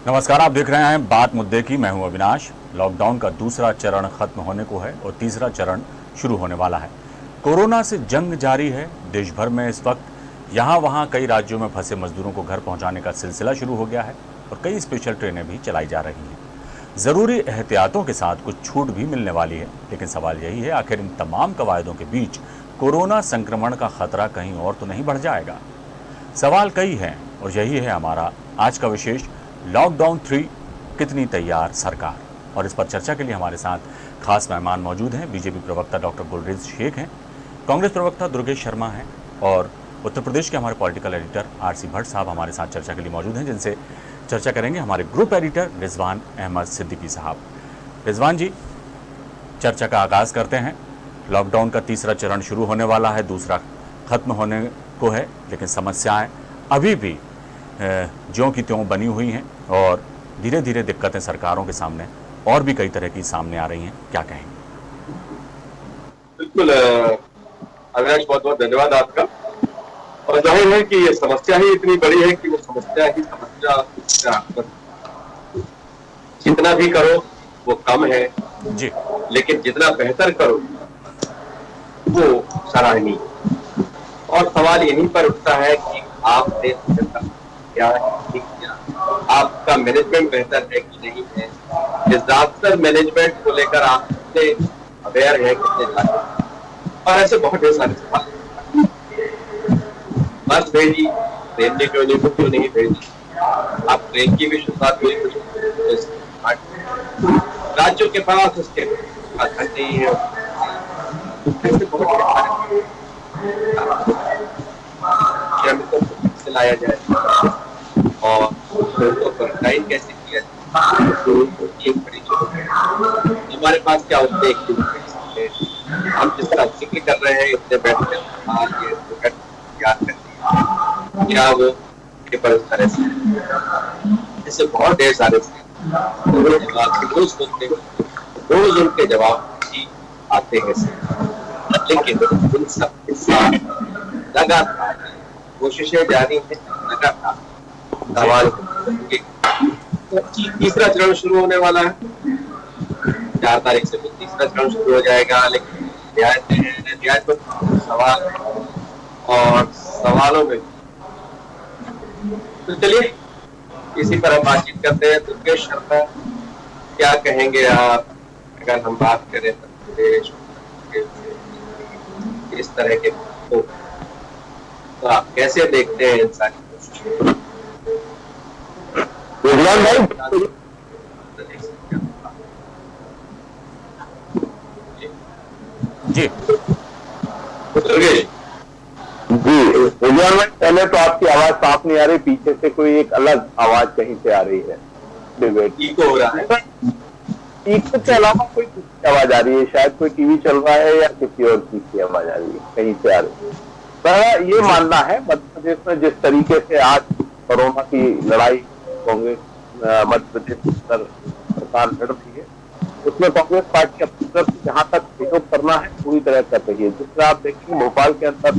नमस्कार, आप देख रहे हैं बात मुद्दे की। मैं हूं अविनाश। लॉकडाउन का दूसरा चरण खत्म होने को है और तीसरा चरण शुरू होने वाला है। कोरोना से जंग जारी है। देश भर में इस वक्त यहाँ वहाँ कई राज्यों में फंसे मजदूरों को घर पहुँचाने का सिलसिला शुरू हो गया है और कई स्पेशल ट्रेनें भी चलाई जा रही हैं। ज़रूरी एहतियातों के साथ कुछ छूट भी मिलने वाली है, लेकिन सवाल यही है, आखिर इन तमाम कवायदों के बीच कोरोना संक्रमण का खतरा कहीं और तो नहीं बढ़ जाएगा? सवाल कई हैं और यही है हमारा आज का विशेष लॉकडाउन 3, कितनी तैयार सरकार। और इस पर चर्चा के लिए हमारे साथ खास मेहमान मौजूद हैं। बीजेपी प्रवक्ता डॉक्टर गुलरेज शेख हैं, कांग्रेस प्रवक्ता दुर्गेश शर्मा हैं और उत्तर प्रदेश के हमारे पॉलिटिकल एडिटर आरसी भट्ट साहब हमारे साथ चर्चा के लिए मौजूद हैं, जिनसे चर्चा करेंगे हमारे ग्रुप एडिटर रिजवान अहमद सिद्दीकी साहब। रिजवान जी, चर्चा का आगाज़ करते हैं। लॉकडाउन का तीसरा चरण शुरू होने वाला है, दूसरा खत्म होने को है, लेकिन समस्याएं अभी भी ज्यों की त्यों बनी हुई हैं और धीरे धीरे दिक्कतें सरकारों के सामने और भी कई तरह की सामने आ रही हैं। क्या कहेंगे? बिल्कुल अविनाश, बहुत बहुत धन्यवाद आपका। और जाहिर है कि ये समस्या ही इतनी बड़ी है कि वो समस्या जितना भी करो वो कम है जी, लेकिन जितना बेहतर करो वो सराहनीय। और सवाल यहीं पर उठता है कि आपने क्या नहीं किया, आपका मैनेजमेंट बेहतर है कि नहीं है, डिजास्टर मैनेजमेंट को लेकर आप कितने अवेयर है, कितने जागरूक। और ऐसे बहुत ढेर सारे सवाल। बस भेजी, ट्रेन ने क्यों नहीं भेजी, आप ट्रेन की भी शुरुआत हुई कुछ राज्यों के पास, उसके पास नहीं है। ऐसे बहुत ढेर सारे लाया जाए और उनको क्वारंटाइन कैसे किया जाए, बड़ी हमारे पास क्या होते हैं। हम जिस तरह जिक्र कर रहे हैं इतने बैठे याद करते क्या वो पेपर इस तरह से इससे बहुत ढेर सारे रोज उनके जवाब ही आते हैं, लेकिन उन सब के साथ लगातार कोशिशें जारी है। लगातार सवाल तीसरा चरण शुरू होने वाला है, 4 तारीख से तीसरा चरण शुरू हो जाएगा। लेकिन रियायत सवाल और सवालों में तो चलिए इसी पर हम बातचीत करते हैं। दुर्गेश शर्मा, क्या कहेंगे आप? अगर हम बात करें प्रदेश इस तरह के तो आप कैसे देखते हैं इन सारी कोशिशों? जी दुर्गेश जी, पहले तो आपकी आवाज साफ नहीं आ रही, पीछे से कोई एक अलग आवाज कहीं से आ रही है। डिबेट इको हो रहा है। इको के अलावा कोई दूसरी आवाज आ रही है, शायद कोई टीवी चल रहा है या किसी और चीज की आवाज आ रही है, कहीं से आ रही है। मेरा ये मानना है, मध्य प्रदेश में जिस तरीके से आज कोरोना की लड़ाई कांग्रेस मध्य प्रदेश सरकार लड़ रही है, उसमें कांग्रेस पार्टी अपनी तरफ से जहां तक सहयोग करना है पूरी तरह कर रही है। जिस तरह आप देखेंगे भोपाल के अंदर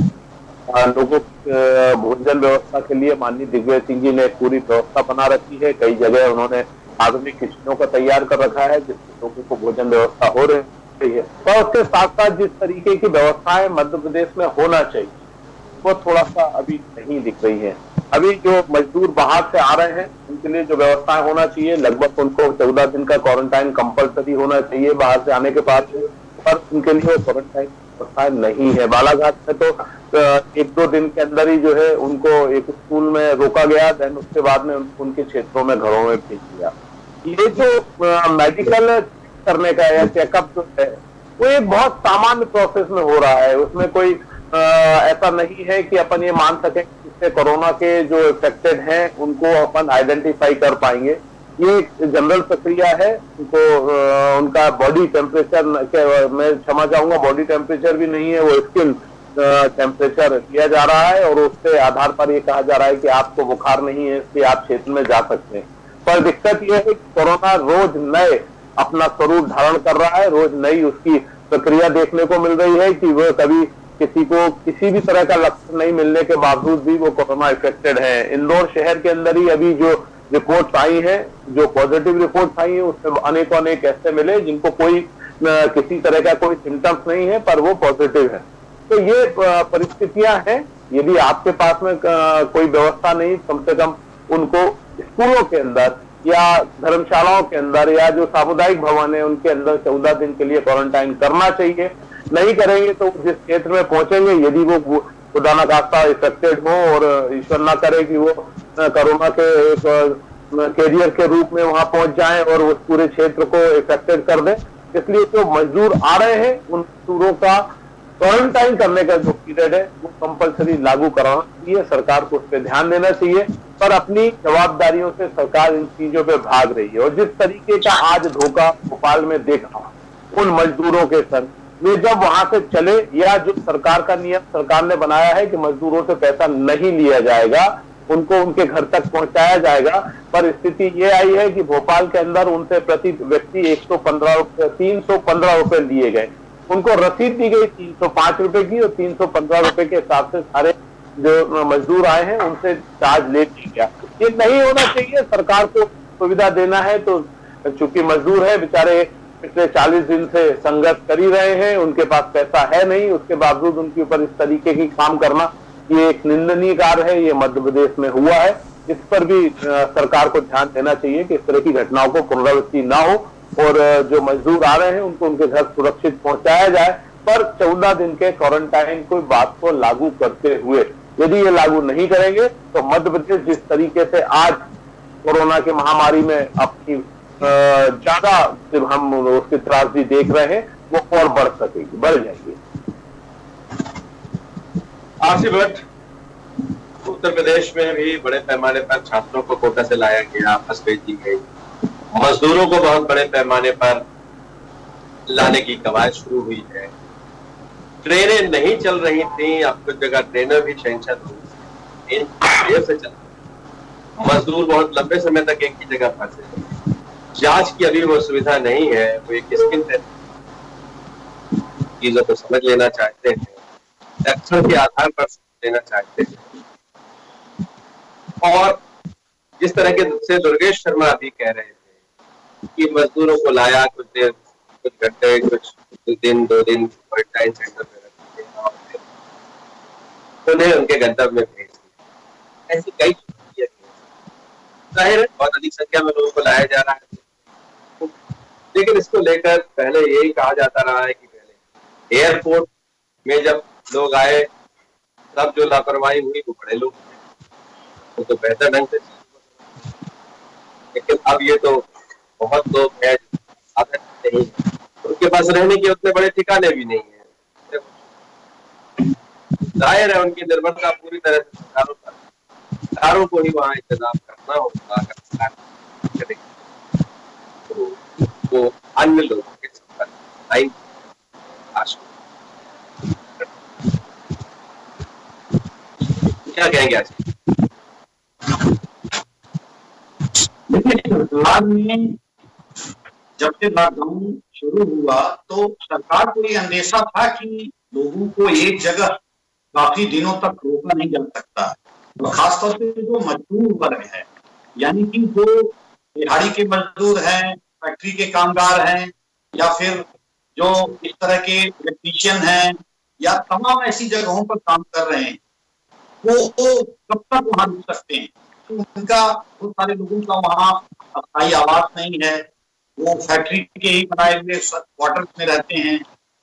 लोगों की भोजन व्यवस्था के लिए माननीय दिग्विजय सिंह जी ने पूरी व्यवस्था बना रखी है। कई जगह उन्होंने आधुनिक किचनों का तैयार कर रखा है जिससे लोगों को भोजन व्यवस्था हो रही है। और उसके साथ साथ जिस तरीके की व्यवस्थाएं मध्य प्रदेश में होना चाहिए वो थोड़ा सा अभी नहीं दिख रही है। अभी जो मजदूर बाहर से आ रहे हैं उनके लिए जो व्यवस्थाएं होना चाहिए, लगभग उनको 14 दिन का क्वारंटाइन कंपलसरी होना चाहिए बाहर से आने के बाद, पर उनके लिए क्वारंटाइन व्यवस्थाएं नहीं है। बालाघाट में तो 1-2 दिन के अंदर ही जो है उनको एक स्कूल में रोका गया, देन उसके बाद में उनके क्षेत्रों में घरों में भेज दिया। ये जो मेडिकल करने का या चेकअप जो है वो एक बहुत सामान्य प्रोसेस में हो रहा है। उसमें कोई ऐसा नहीं है कि अपन ये मान सके इससे कोरोना के जो इफेक्टेड हैं उनको अपन आइडेंटिफाई कर पाएंगे। ये एक जनरल प्रक्रिया है। उनको उनका बॉडी टेम्परेचर, मैं क्षमा चाहूंगा, बॉडी टेम्परेचर भी नहीं है, वो स्किन टेम्परेचर लिया जा रहा है और उसके आधार पर ये कहा जा रहा है कि आपको बुखार नहीं है इसलिए आप क्षेत्र में जा सकते हैं। पर दिक्कत यह है कि कोरोना रोज नए अपना स्वरूप धारण कर रहा है, रोज नई उसकी प्रक्रिया देखने को मिल रही है कि वो कभी किसी को किसी भी तरह का लक्षण नहीं मिलने के बावजूद भी वो कोरोना इफेक्टेड है। इंदौर शहर के अंदर ही अभी जो रिपोर्ट्स आई हैं, जो पॉजिटिव रिपोर्ट्स आई हैं उसमें अनेकों अनेक ऐसे मिले जिनको कोई किसी तरह का कोई सिम्टम्स नहीं है पर वो पॉजिटिव है। तो ये परिस्थितियां हैं। यदि आपके पास में कोई व्यवस्था नहीं, कम से कम उनको स्कूलों के अंदर या धर्मशालाओं के अंदर या जो सामुदायिक भवन है उनके अंदर 14 दिन के लिए क्वारंटाइन करना चाहिए। नहीं करेंगे तो जिस क्षेत्र में पहुंचेंगे, यदि वो खुदा ना खास्ता इफेक्टेड हो और ईश्वर ना करे कि वो कोरोना के एक कैरियर के रूप में वहां पहुंच जाएं और उस पूरे क्षेत्र को इफेक्टेड कर दें, इसलिए जो मजदूर आ रहे हैं उन मजदूरों का क्वारंटाइन करने का जो पीरियड है वो कंपलसरी लागू कराना चाहिए। सरकार को उस पर ध्यान देना चाहिए, पर अपनी जवाबदारियों से सरकार इन चीजों पे भाग रही है। और जिस तरीके का आज धोखा भोपाल में देखा उन मजदूरों के संग, वे जब वहां से चले, या जो सरकार का नियम सरकार ने बनाया है कि मजदूरों से पैसा नहीं लिया जाएगा, उनको उनके घर तक पहुंचाया जाएगा, पर स्थिति ये आई है कि भोपाल के अंदर उनसे प्रति व्यक्ति 315 रुपए लिए गए। उनको रसीद दी गई 305 रुपए की और 315 रुपए के हिसाब से सारे जो मजदूर आए हैं उनसे चार्ज ले लिया गया। ये नहीं होना चाहिए। सरकार को सुविधा देना है तो, चूंकि मजदूर है बेचारे, पिछले 40 दिन से संघर्ष कर ही रहे हैं, उनके पास पैसा है नहीं, उसके बावजूद उनके ऊपर इस तरीके की काम करना ये एक निंदनीय कार्य है। ये मध्य प्रदेश में हुआ है, इस पर भी सरकार को ध्यान देना चाहिए कि इस तरह की घटनाओं को पुनरावृत्ति ना हो और जो मजदूर आ रहे हैं उनको उनके घर सुरक्षित पहुंचाया जाए। पर 14 दिन के क्वारंटाइन को बात को लागू करते हुए, यदि ये लागू नहीं करेंगे तो मध्य प्रदेश जिस तरीके से आज कोरोना की महामारी में अपनी ज्यादा हम उसकी त्रासदी देख रहे हैं, वो और बढ़ जाएगी। आसिफ भट्ट, उत्तर प्रदेश में भी बड़े पैमाने पर छात्रों को कोटा से लाया गया, बस भेज दी गई, मजदूरों को बहुत बड़े पैमाने पर लाने की कवायद शुरू हुई है। ट्रेनें नहीं चल रही थी, अब कुछ जगह ट्रेनें भी सेंशन हुई, देर से चल, मजदूर बहुत लंबे समय तक एक ही जगह फंसे। जांच की अभी वो सुविधा नहीं है, वो एक स्किन चीजों को समझ लेना चाहते हैं, लक्षण के आधार पर लेना चाहते हैं। और जिस तरह के से दुर्गेश शर्मा अभी कह रहे थे कि मजदूरों को लाया, कुछ देर, कुछ घंटे, कुछ दिन, 2 दिन क्वारंटाइन सेंटर में रख दिया और फिर उन्हें उनके गंतव्य में भेज दिया, ऐसी कई चीजें जाहिर है बहुत अधिक संख्या में लोगों को लाया जा रहा है। लेकिन इसको लेकर पहले यही कहा जाता रहा है कि पहले एयरपोर्ट में जब लोग आए तब जो लापरवाही हुई वो बड़े लोग, वो तो बेहतर ढंग से, लेकिन अब ये तो बहुत लोग हैं साधन नहीं, उनके पास रहने के उतने बड़े ठिकाने भी नहीं है। जाहिर है उनकी निर्भरता पूरी तरह से सरकारों पर, सरकारों को ही वहां इंतजाम करना होगा। तो अन्य लोगों के संपर्क आई क्या कहेंगे आज? सरकार ने जब से लॉकडाउन शुरू हुआ तो सरकार को ये अंदेशा था कि लोगों को एक जगह काफी दिनों तक रोका नहीं जा सकता, और खासतौर से जो मजदूर वर्ग है, यानी कि जो दिहाड़ी के मजदूर हैं, फैक्ट्री के कामगार हैं, या फिर जो इस तरह के इलेक्ट्रीशियन हैं, या तमाम ऐसी जगहों पर काम कर रहे हैं, वो कब तक वहां रुक सकते हैं? तो उनका, बहुत सारे लोगों का वहाँ अस्थायी आवास नहीं है, वो फैक्ट्री के ही बनाए हुए क्वार्टर्स में रहते हैं,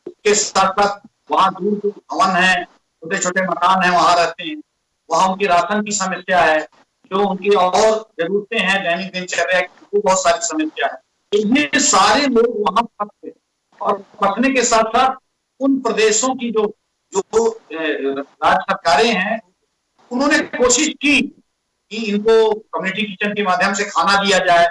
उसके साथ साथ वहाँ दूर दूर भवन है, छोटे छोटे मकान है, वहां रहते हैं, वहां उनकी राशन की समस्या है, जो उनकी और जरूरतें हैं दैनिक दिनचर्या की, बहुत सारी समस्या है। तो ये सारे लोग वहां फंसते, और फंसने के साथ साथ उन प्रदेशों की जो जो राज्य सरकारें हैं उन्होंने कोशिश की कि इनको कम्युनिटी किचन के माध्यम से खाना दिया जाए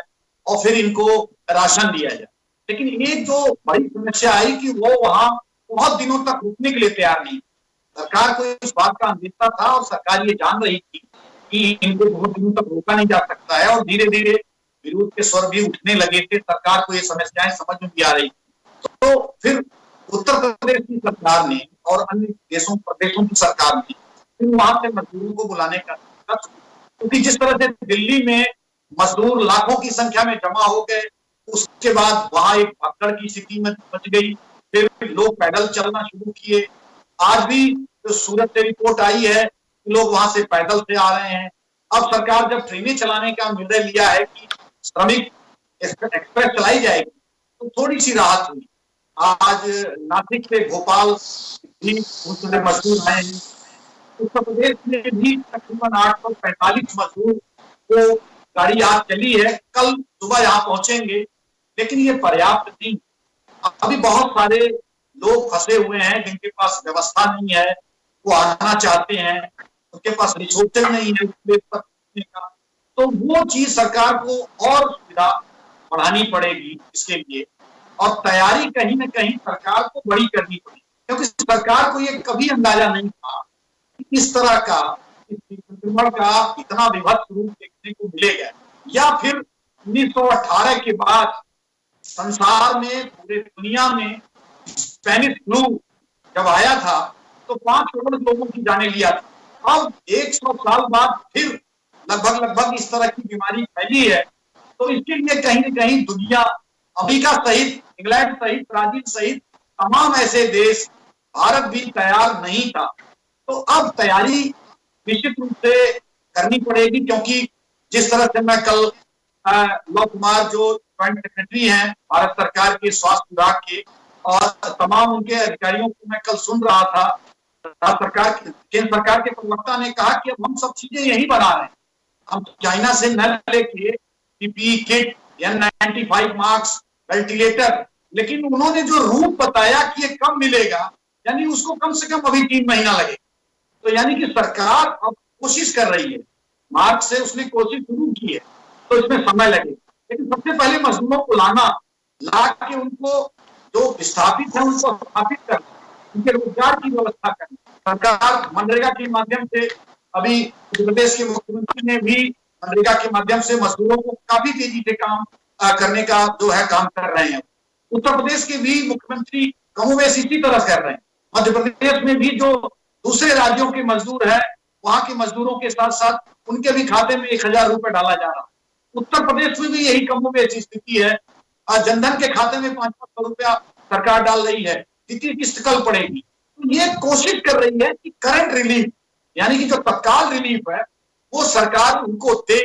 और फिर इनको राशन दिया जाए, लेकिन एक जो बड़ी समस्या आई कि वो वहां बहुत दिनों तक रुकने के लिए तैयार नहीं। सरकार को इस बात का अंदेशा था और सरकार ये जान रही थी कि इनको बहुत दिनों तक रोका नहीं जा सकता है, और धीरे धीरे विरोध के स्वर भी उठने लगे थे, सरकार को ये समस्याएं समझ में भी आ रही थी। तो फिर उत्तर प्रदेश की सरकार ने और अन्य प्रदेशों की सरकार ने फिर वहां से मजदूरों को बुलाने का, क्योंकि जिस तरह से दिल्ली में मजदूर लाखों की संख्या में जमा हो गए। उसके बाद वहां एक भगदड़ की स्थिति में बच गई, फिर लोग पैदल चलना शुरू किए। आज भी जो सूरत से रिपोर्ट आई है कि लोग वहां से पैदल से आ रहे हैं। अब सरकार जब ट्रेनें चलाने का निर्णय लिया है कि श्रमिक एक्सप्रेस चलाई जाएगी, तो थोड़ी सी राहत हुई। आज नासिक से भोपाल भी मजदूर आए हैं। उत्तर प्रदेश में भी तकरीबन 845 मजदूर को गाड़ी आज चली है, कल सुबह यहाँ पहुंचेंगे, लेकिन ये पर्याप्त नहीं। अभी बहुत सारे लोग फंसे हुए हैं जिनके पास व्यवस्था नहीं है, वो आना चाहते हैं, उनके पास रिसोर्सेज नहीं है का, तो वो चीज सरकार को और सुविधा बढ़ानी पड़ेगी इसके लिए। और तैयारी कहीं न कहीं सरकार को बड़ी करनी पड़ेगी, क्योंकि सरकार को ये कभी अंदाजा नहीं था कि इस तरह का संक्रमण का इतना विभत्स रूप देखने को मिलेगा। या फिर 1918 के बाद संसार में, पूरे दुनिया में स्पेनिश फ्लू जब आया था तो 5 करोड़ लोगों की जाने लिया था। अब 100 साल बाद फिर लगभग इस तरह की बीमारी फैली है, तो इसके लिए कहीं न कहीं दुनिया, अमेरिका सहित, इंग्लैंड सहित, ब्राजील सहित तमाम ऐसे देश, भारत भी तैयार नहीं था। तो अब तैयारी निश्चित रूप से करनी पड़ेगी, क्योंकि जिस तरह से मैं कल लव कुमार जो ज्वाइंट सेक्रेटरी हैं भारत सरकार के स्वास्थ्य विभाग के, और तमाम उनके अधिकारियों को मैं कल सुन रहा था, केंद्र सरकार के प्रवक्ता ने कहा कि अब हम सब चीजें यही बना रहे हैं, हम चाइना से न लेके PPE kit, N95 mask, ventilator, लेकिन उन्होंने जो रूप बताया कि ये कब मिलेगा, यानी उसको कम से कम अभी 3 महीना लगेगा। तो यानी कि सरकार अब कोशिश कर रही है, मार्च से उसने कोशिश शुरू की है, तो इसमें समय लगेगा। लेकिन सबसे पहले मजदूरों को ला के उनको जो विस्थापित है उनको स्थापित करना, उनके रोजगार की व्यवस्था करना। सरकार मनरेगा के माध्यम से, अभी उत्तर प्रदेश के मुख्यमंत्री ने भी मनरेगा के माध्यम से मजदूरों को काफी तेजी से काम करने का जो है काम कर रहे हैं। उत्तर प्रदेश के भी मुख्यमंत्री कमोबेश इसी तरह कर रहे हैं। मध्य प्रदेश में भी जो दूसरे राज्यों के मजदूर है, वहां के मजदूरों के साथ साथ उनके भी खाते में 1000 रुपए डाला जा रहा है। उत्तर प्रदेश में भी यही कमोबेश स्थिति है। जनधन के खाते में 500 रुपया सरकार डाल रही है, कितनी किस्त कल पड़ेगी। तो ये कोशिश कर रही है कि करंट रिलीफ, यानी कि जो तत्काल रिलीफ है वो सरकार उनको दे,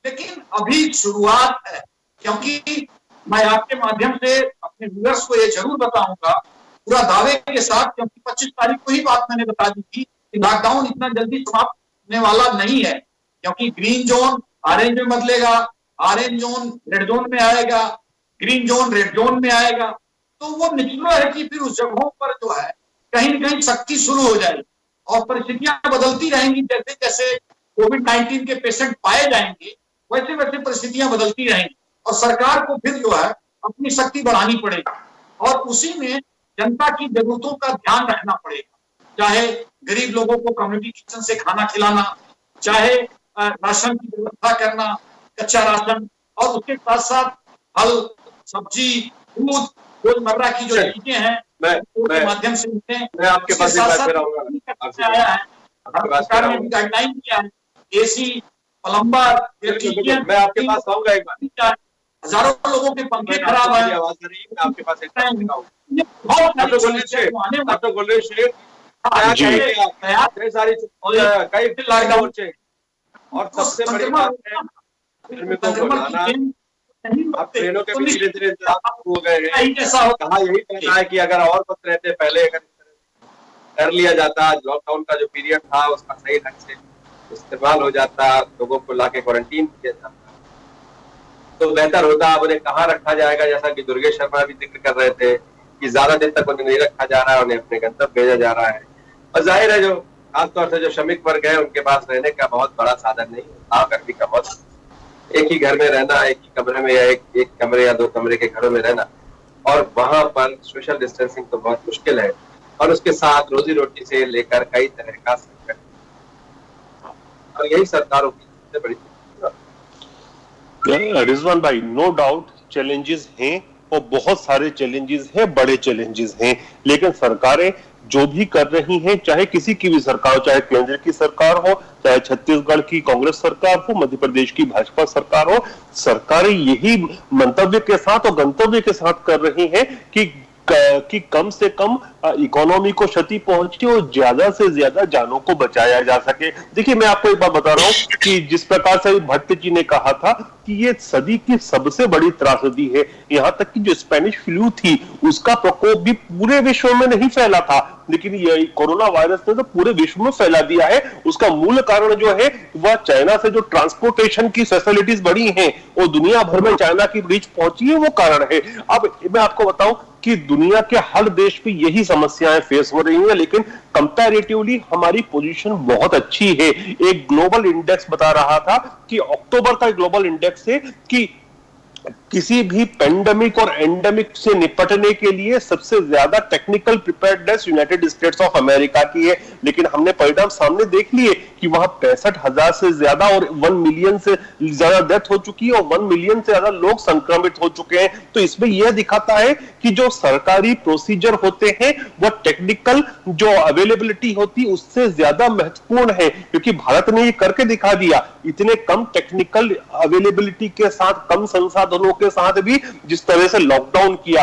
लेकिन अभी शुरुआत है। क्योंकि मैं आपके माध्यम से अपने व्यूअर्स को ये जरूर बताऊंगा पूरा दावे के साथ, क्योंकि 25 तारीख को ही बात मैंने बता दी थी कि लॉकडाउन इतना जल्दी समाप्त होने वाला नहीं है, क्योंकि ग्रीन जोन ऑरेंज में बदलेगा, ऑरेंज जोन रेड जोन में आएगा, ग्रीन जोन रेड जोन में आएगा। तो वो निश्चित है कि फिर उस जगहों पर जो है कहीं न कहीं सख्ती शुरू हो जाएगी और परिस्थितियां बदलती रहेंगी। जैसे जैसे कोविड-19 के पेशेंट पाए जाएंगे, वैसे वैसे परिस्थितियां बदलती रहेंगी और सरकार को फिर जो है अपनी शक्ति बढ़ानी पड़ेगी और उसी में जनता की जरूरतों का ध्यान रखना पड़ेगा। चाहे गरीब लोगों को कम्युनिटी किचन से खाना खिलाना, चाहे राशन की व्यवस्था करना, कच्चा राशन, और उसके साथ साथ फल, सब्जी, दूध, रोजमर्रा की जो चीजें हैं उसके माध्यम से मैं आपके पास आया है। सरकार ने भी गाइडलाइन किया है, एसी, प्लम्बर, इलेक्ट्रीशियन, मैं आपके पास आऊंगा एक बार। हजारों लोगों के पंखे खराब है, आपके पास एक और सबसे बड़ी बात है श्रमिकों को लाना। अब ट्रेनों के भी धीरे धीरे इंतजाम हो गए हैं। कहा यही कहना है कि अगर और वक्त रहते पहले अगर कर लिया जाता, लॉकडाउन का जो पीरियड था उसका सही ढंग से इस्तेमाल हो जाता, लोगों को लाके क्वारंटीन किया जाता तो बेहतर होता। अब उन्हें कहाँ रखा जाएगा, जैसा कि दुर्गेश शर्मा भी जिक्र कर रहे थे कि ज्यादा दिन तक उन्हें नहीं रखा जा रहा है, उन्हें अपने गंतव्य भेजा जा रहा है। और जाहिर है जो खासतौर से जो श्रमिक वर्ग है उनके पास रहने का बहुत बड़ा साधन नहीं है, गर्मी का मौसम, एक ही घर में रहना, एक ही कमरे में या एक कमरे या 2 कमरे के घरों में रहना, और वहां पर सोशल डिस्टेंसिंग तो बहुत मुश्किल है, और उसके साथ रोजी रोटी से लेकर कई तरह का संकट, और यही सरकारों की सबसे बड़ी रिजवान भाई, नो डाउट चैलेंजेस हैं और बहुत सारे चैलेंजेस हैं, बड़े चैलेंजेस हैं, लेकिन सरकारें जो भी कर रही हैं, चाहे किसी की भी सरकार हो, चाहे केंद्र की सरकार हो, चाहे छत्तीसगढ़ की कांग्रेस सरकार हो, मध्य प्रदेश की भाजपा सरकार हो, सरकारें यही मंतव्य के साथ और गंतव्य के साथ कर रही हैं कि कम से कम इकोनॉमी को क्षति पहुंचे और ज्यादा से ज्यादा जानों को बचाया जा सके। देखिए, मैं आपको एक बात बता रहा हूं कि जिस प्रकार से भट्ट जी ने कहा था कि ये सदी की सबसे बड़ी त्रासदी है, यहां तक कि जो स्पेनिश फ्लू थी उसका प्रकोप भी पूरे विश्व में नहीं फैला था, लेकिन ये कोरोना वायरस ने तो पूरे विश्व में फैला दिया है। उसका मूल कारण जो है वह चाइना से जो ट्रांसपोर्टेशन की फैसिलिटीज बढ़ी हैं और दुनिया भर में चाइना की रीच पहुंची है, वो कारण है। अब मैं आपको बताऊं कि दुनिया के हर देश में यही समस्याएं फेस हो रही हैं, लेकिन कंपैरेटिवली हमारी पोजीशन बहुत अच्छी है। एक ग्लोबल इंडेक्स बता रहा था कि अक्टूबर का ग्लोबल इंडेक्स है कि किसी भी पेंडेमिक और एंडेमिक से निपटने के लिए सबसे ज्यादा technical preparedness United states of America की है, लेकिन हमने परिणाम सामने देख लिए कि वहां 65,000 से ज्यादा और 1 मिलियन से ज्यादा डेथ हो चुकी है और 1 मिलियन से ज्यादा लोग संक्रमित हो चुके हैं। तो इसमें यह दिखाता है कि जो सरकारी प्रोसीजर होते हैं वो टेक्निकल जो अवेलेबिलिटी होती है उससे ज्यादा महत्वपूर्ण है, क्योंकि भारत ने ये करके दिखा दिया। इतने कम टेक्निकल अवेलेबिलिटी के साथ, कम संसाधनों के साथ भी जिस तरह से लॉकडाउन किया,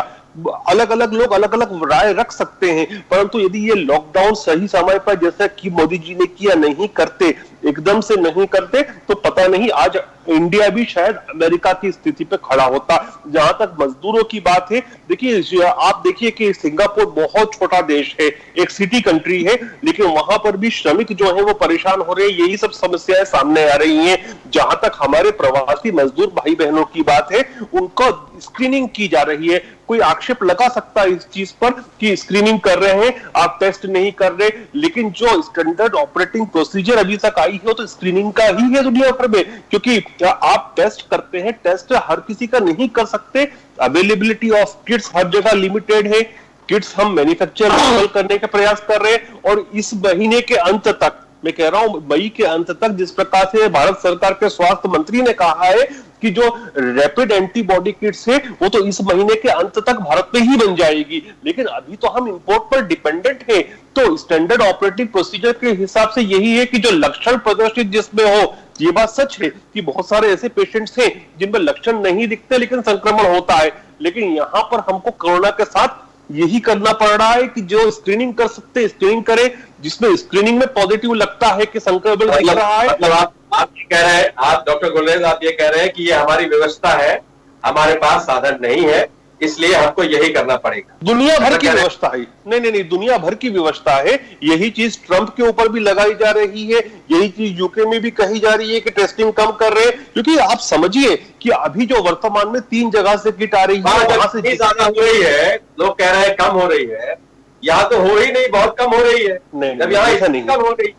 अलग अलग लोग अलग अलग राय रख सकते हैं, परंतु यदि ये लॉकडाउन सही समय पर जैसा कि मोदी जी ने किया नहीं करते, एकदम से नहीं करते, तो पता नहीं आज इंडिया भी शायद अमेरिका की स्थिति पे खड़ा होता। जहां तक मजदूरों की बात है, देखिए आप देखिए कि सिंगापुर बहुत छोटा देश है, एक सिटी कंट्री है, लेकिन वहां पर भी श्रमिक जो है वो परेशान हो रहे हैं, यही सब समस्याएं सामने आ रही हैं। जहां तक हमारे प्रवासी मजदूर भाई बहनों की बात है, उनको स्क्रीनिंग की जा रही है। कोई आक्षेप लगा सकता है इस चीज पर कि स्क्रीनिंग कर रहे हैं, आप टेस्ट नहीं कर रहे, लेकिन जो स्टैंडर्ड ऑपरेटिंग प्रोसीजर अभी तक आई है तो स्क्रीनिंग का ही है दुनिया भर में, क्योंकि आप टेस्ट करते हैं, टेस्ट हर किसी का नहीं कर सकते। अवेलेबिलिटी ऑफ किट्स हर जगह लिमिटेड है, किट्स हम मैन्युफैक्चर करने का प्रयास कर रहे हैं और इस महीने के अंत तक, मैं कह रहा हूं मई के अंत तक, जिस प्रकार से भारत सरकार के स्वास्थ्य मंत्री ने कहा है कि जो रैपिड एंटीबॉडी किट्स है वो तो इस महीने के अंत तक भारत में ही बन जाएगी, लेकिन अभी तो हम इंपोर्ट पर डिपेंडेंट हैं। तो स्टैंडर्ड ऑपरेटिंग प्रोसीजर के हिसाब से यही है कि जो लक्षण प्रदर्शित जिसमें हो, ये बात सच है कि बहुत सारे ऐसे पेशेंट्स हैं जिनमें लक्षण नहीं दिखते लेकिन संक्रमण होता है, लेकिन यहां पर हमको कोरोना के साथ यही करना पड़ रहा है कि जो स्क्रीनिंग कर सकते स्क्रीनिंग करें, जिसमें स्क्रीनिंग में पॉजिटिव लगता है कि संक्रमण दिख रहा है। मतलब आप ये कह रहे हैं, आप डॉक्टर गुलेज आप ये कह रहे हैं कि ये हमारी व्यवस्था है, हमारे पास साधन नहीं है, इसलिए हमको यही करना पड़ेगा। दुनिया भर की व्यवस्था है, नहीं, दुनिया भर की व्यवस्था है। यही चीज ट्रंप के ऊपर भी लगाई जा रही है, यही चीज यूके में भी कही जा रही है कि टेस्टिंग कम कर रहे हैं, क्योंकि आप समझिए कि अभी जो वर्तमान में 3 जगह से किट आ रही है, वहां से ज्यादा हो रही है, लोग कह रहे हैं कम हो रही है, यहाँ तो हो ही नहीं, बहुत कम हो रही है। जब यहाँ ऐसा नहीं कम हो रही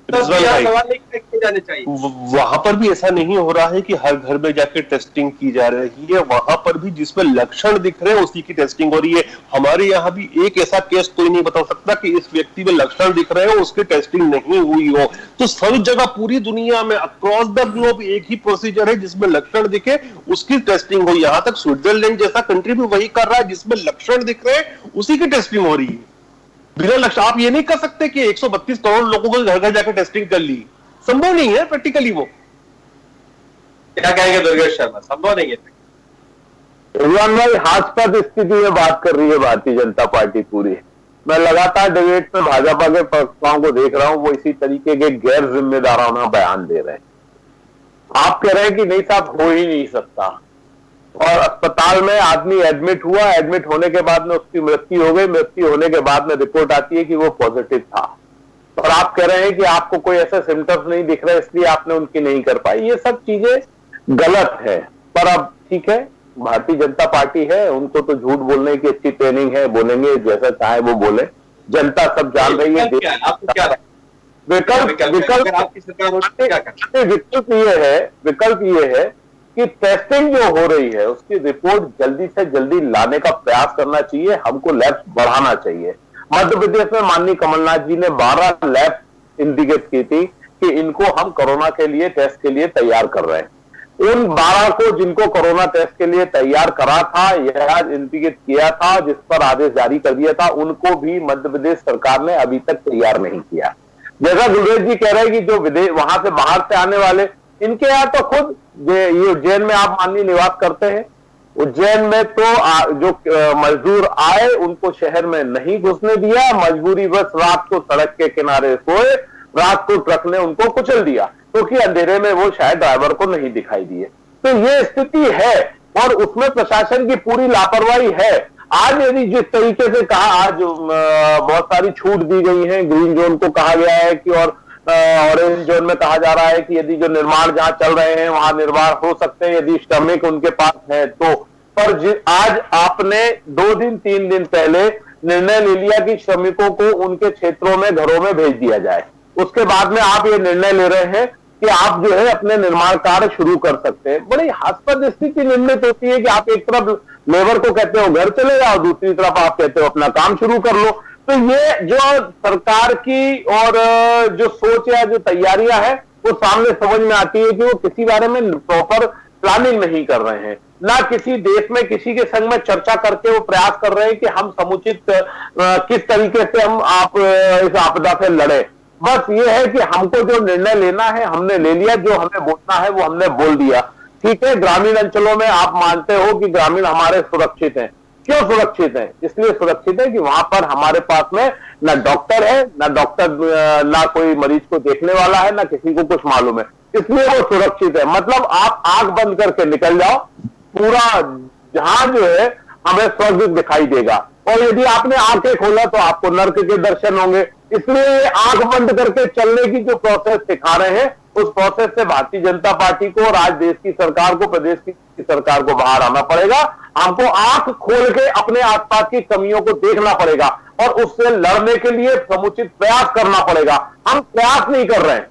तो सवाल नहीं किए जाने चाहिए। वहां पर भी ऐसा नहीं हो रहा है कि हर घर में जाकर टेस्टिंग की जा रही है, वहां पर भी जिसमें लक्षण दिख रहे हैं उसी की टेस्टिंग हो रही है। हमारे यहाँ भी एक ऐसा केस कोई नहीं बता सकता कि इस व्यक्ति में लक्षण दिख रहे हो उसकी टेस्टिंग नहीं हुई हो। तो सब जगह पूरी दुनिया में अक्रॉस द ग्लोब एक ही प्रोसीजर है, जिसमें लक्षण दिखे उसकी टेस्टिंग हो। यहाँ तक स्विट्जरलैंड जैसा कंट्री भी वही कर रहा है, जिसमें लक्षण दिख रहे हैं उसी की टेस्टिंग हो रही है बिना लक्षण। आप ये नहीं कर सकते कि 132 करोड़ लोगों को घर घर जाकर टेस्टिंग कर ली, संभव नहीं है प्रैक्टिकली। वो क्या कहेंगे दुर्गेश शर्मा, संभव नहीं है। रिजवान भाई, हास्पद स्थिति में बात कर रही है भारतीय जनता पार्टी पूरी। मैं लगातार डिबेट में भाजपा के प्रवक्ताओं को देख रहा हूं, वो इसी तरीके के गैर जिम्मेदाराना बयान दे रहे हैं। आप कह रहे हैं कि नहीं साहब हो ही नहीं सकता, और अस्पताल में आदमी एडमिट हुआ, एडमिट होने के बाद में उसकी मृत्यु हो गई, मृत्यु होने के बाद में रिपोर्ट आती है कि वो पॉजिटिव था, और आप कह रहे हैं कि आपको कोई ऐसे सिम्टम्स नहीं दिख रहे इसलिए आपने उनकी नहीं कर पाई। ये सब चीजें गलत है। पर अब ठीक है, भारतीय जनता पार्टी है, उनको तो झूठ बोलने की अच्छी ट्रेनिंग है, बोलेंगे जैसा चाहे वो बोले, जनता सब जान रही है। आपको क्या विकल्प ये है कि टेस्टिंग जो हो रही है उसकी रिपोर्ट जल्दी से जल्दी लाने का प्रयास करना चाहिए, हमको लैब बढ़ाना चाहिए। मध्य प्रदेश में माननीय कमलनाथ जी ने 12 लैब इंडिकेट की थी कि इनको हम कोरोना के लिए टेस्ट के लिए तैयार कर रहे हैं। उन 12 को जिनको कोरोना टेस्ट के लिए तैयार करा था या इंटीग्रेट किया था, जिस पर आदेश जारी कर दिया था, उनको भी मध्य प्रदेश सरकार ने अभी तक तैयार नहीं किया। जैसा गुलरेज जी कह रहे हैं कि जो विदेश वहां से बाहर से आने वाले, इनके यहाँ तो खुद ये उज्जैन में आप माननीय निवास करते हैं, उज्जैन में तो जो मजदूर आए उनको शहर में नहीं घुसने दिया, मजबूरी बस रात को सड़क के किनारे सोए, रात को ट्रक ने उनको कुचल दिया क्योंकि अंधेरे में वो शायद ड्राइवर को नहीं दिखाई दिए। तो ये स्थिति है और उसमें प्रशासन की पूरी लापरवाही है। आज यदि जिस तरीके से कहा, आज बहुत सारी छूट दी गई है, ग्रीन जोन को कहा गया है कि और ऑरेंज जोन में कहा जा रहा है कि यदि जो निर्माण जहां चल रहे हैं वहां निर्माण हो सकते हैं यदि श्रमिक उनके पास है तो। पर आज आपने 2 दिन 3 दिन पहले निर्णय ले लिया कि श्रमिकों को उनके क्षेत्रों में घरों में भेज दिया जाए। उसके बाद में आप ये निर्णय ले रहे हैं कि आप जो है अपने निर्माण कार्य शुरू कर सकते हैं। बड़ी हास्यास्पद स्थिति निर्मित होती है कि आप एक तरफ लेबर को कहते हो घर चले जाओ, दूसरी तरफ आप कहते हो अपना काम शुरू कर लो। तो ये जो सरकार की और जो सोच या जो तैयारियां हैं वो सामने समझ में आती है कि वो किसी बारे में प्रॉपर प्लानिंग नहीं कर रहे हैं, ना किसी देश में किसी के संग में चर्चा करके वो प्रयास कर रहे हैं कि हम समुचित किस तरीके से हम इस आपदा से लड़े। बस ये है कि हमको जो निर्णय लेना है हमने ले लिया, जो हमें बोलना है वो हमने बोल दिया। ठीक है, ग्रामीण अंचलों में आप मानते हो कि ग्रामीण हमारे सुरक्षित हैं। क्यों सुरक्षित हैं? इसलिए सुरक्षित है कि वहां पर हमारे पास में ना डॉक्टर है, ना कोई मरीज को देखने वाला है, ना किसी को कुछ मालूम है, इसलिए वो सुरक्षित है। मतलब आप आंख बंद करके निकल जाओ, पूरा जहां जो है हमें स्वर्ग दिखाई देगा, और यदि आपने आंखें खोला तो आपको नर्क के दर्शन होंगे। इसलिए आंख बंद करके चलने की जो प्रोसेस सिखा रहे हैं, उस प्रोसेस से भारतीय जनता पार्टी को और आज देश की सरकार को, प्रदेश की सरकार को बाहर आना पड़ेगा। हमको आंख खोल के अपने आसपास की कमियों को देखना पड़ेगा और उससे लड़ने के लिए समुचित प्रयास करना पड़ेगा। हम प्रयास नहीं कर रहे हैं,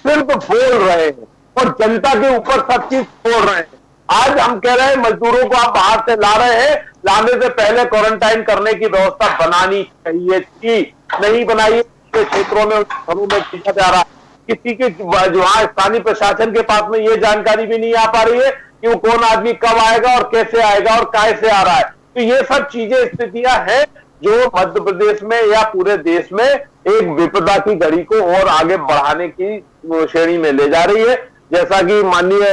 सिर्फ बोल रहे हैं और जनता के ऊपर सब चीज छोड़ रहे हैं। आज हम कह रहे हैं मजदूरों को आप बाहर से ला रहे हैं, लाने से पहले क्वारंटाइन करने की व्यवस्था बनानी चाहिए थी, नहीं बनाई। क्षेत्रों में घरों में किया जा रहा है, किसी के वहां स्थानीय प्रशासन के पास में ये जानकारी भी नहीं आ पा रही है कि वो कौन आदमी कब आएगा और कैसे आएगा और कैसे आ रहा है। तो ये सब चीजें, स्थितियां हैं जो मध्य प्रदेश में या पूरे देश में एक विपदा की घड़ी को और आगे बढ़ाने की श्रेणी में ले जा रही है। जैसा कि माननीय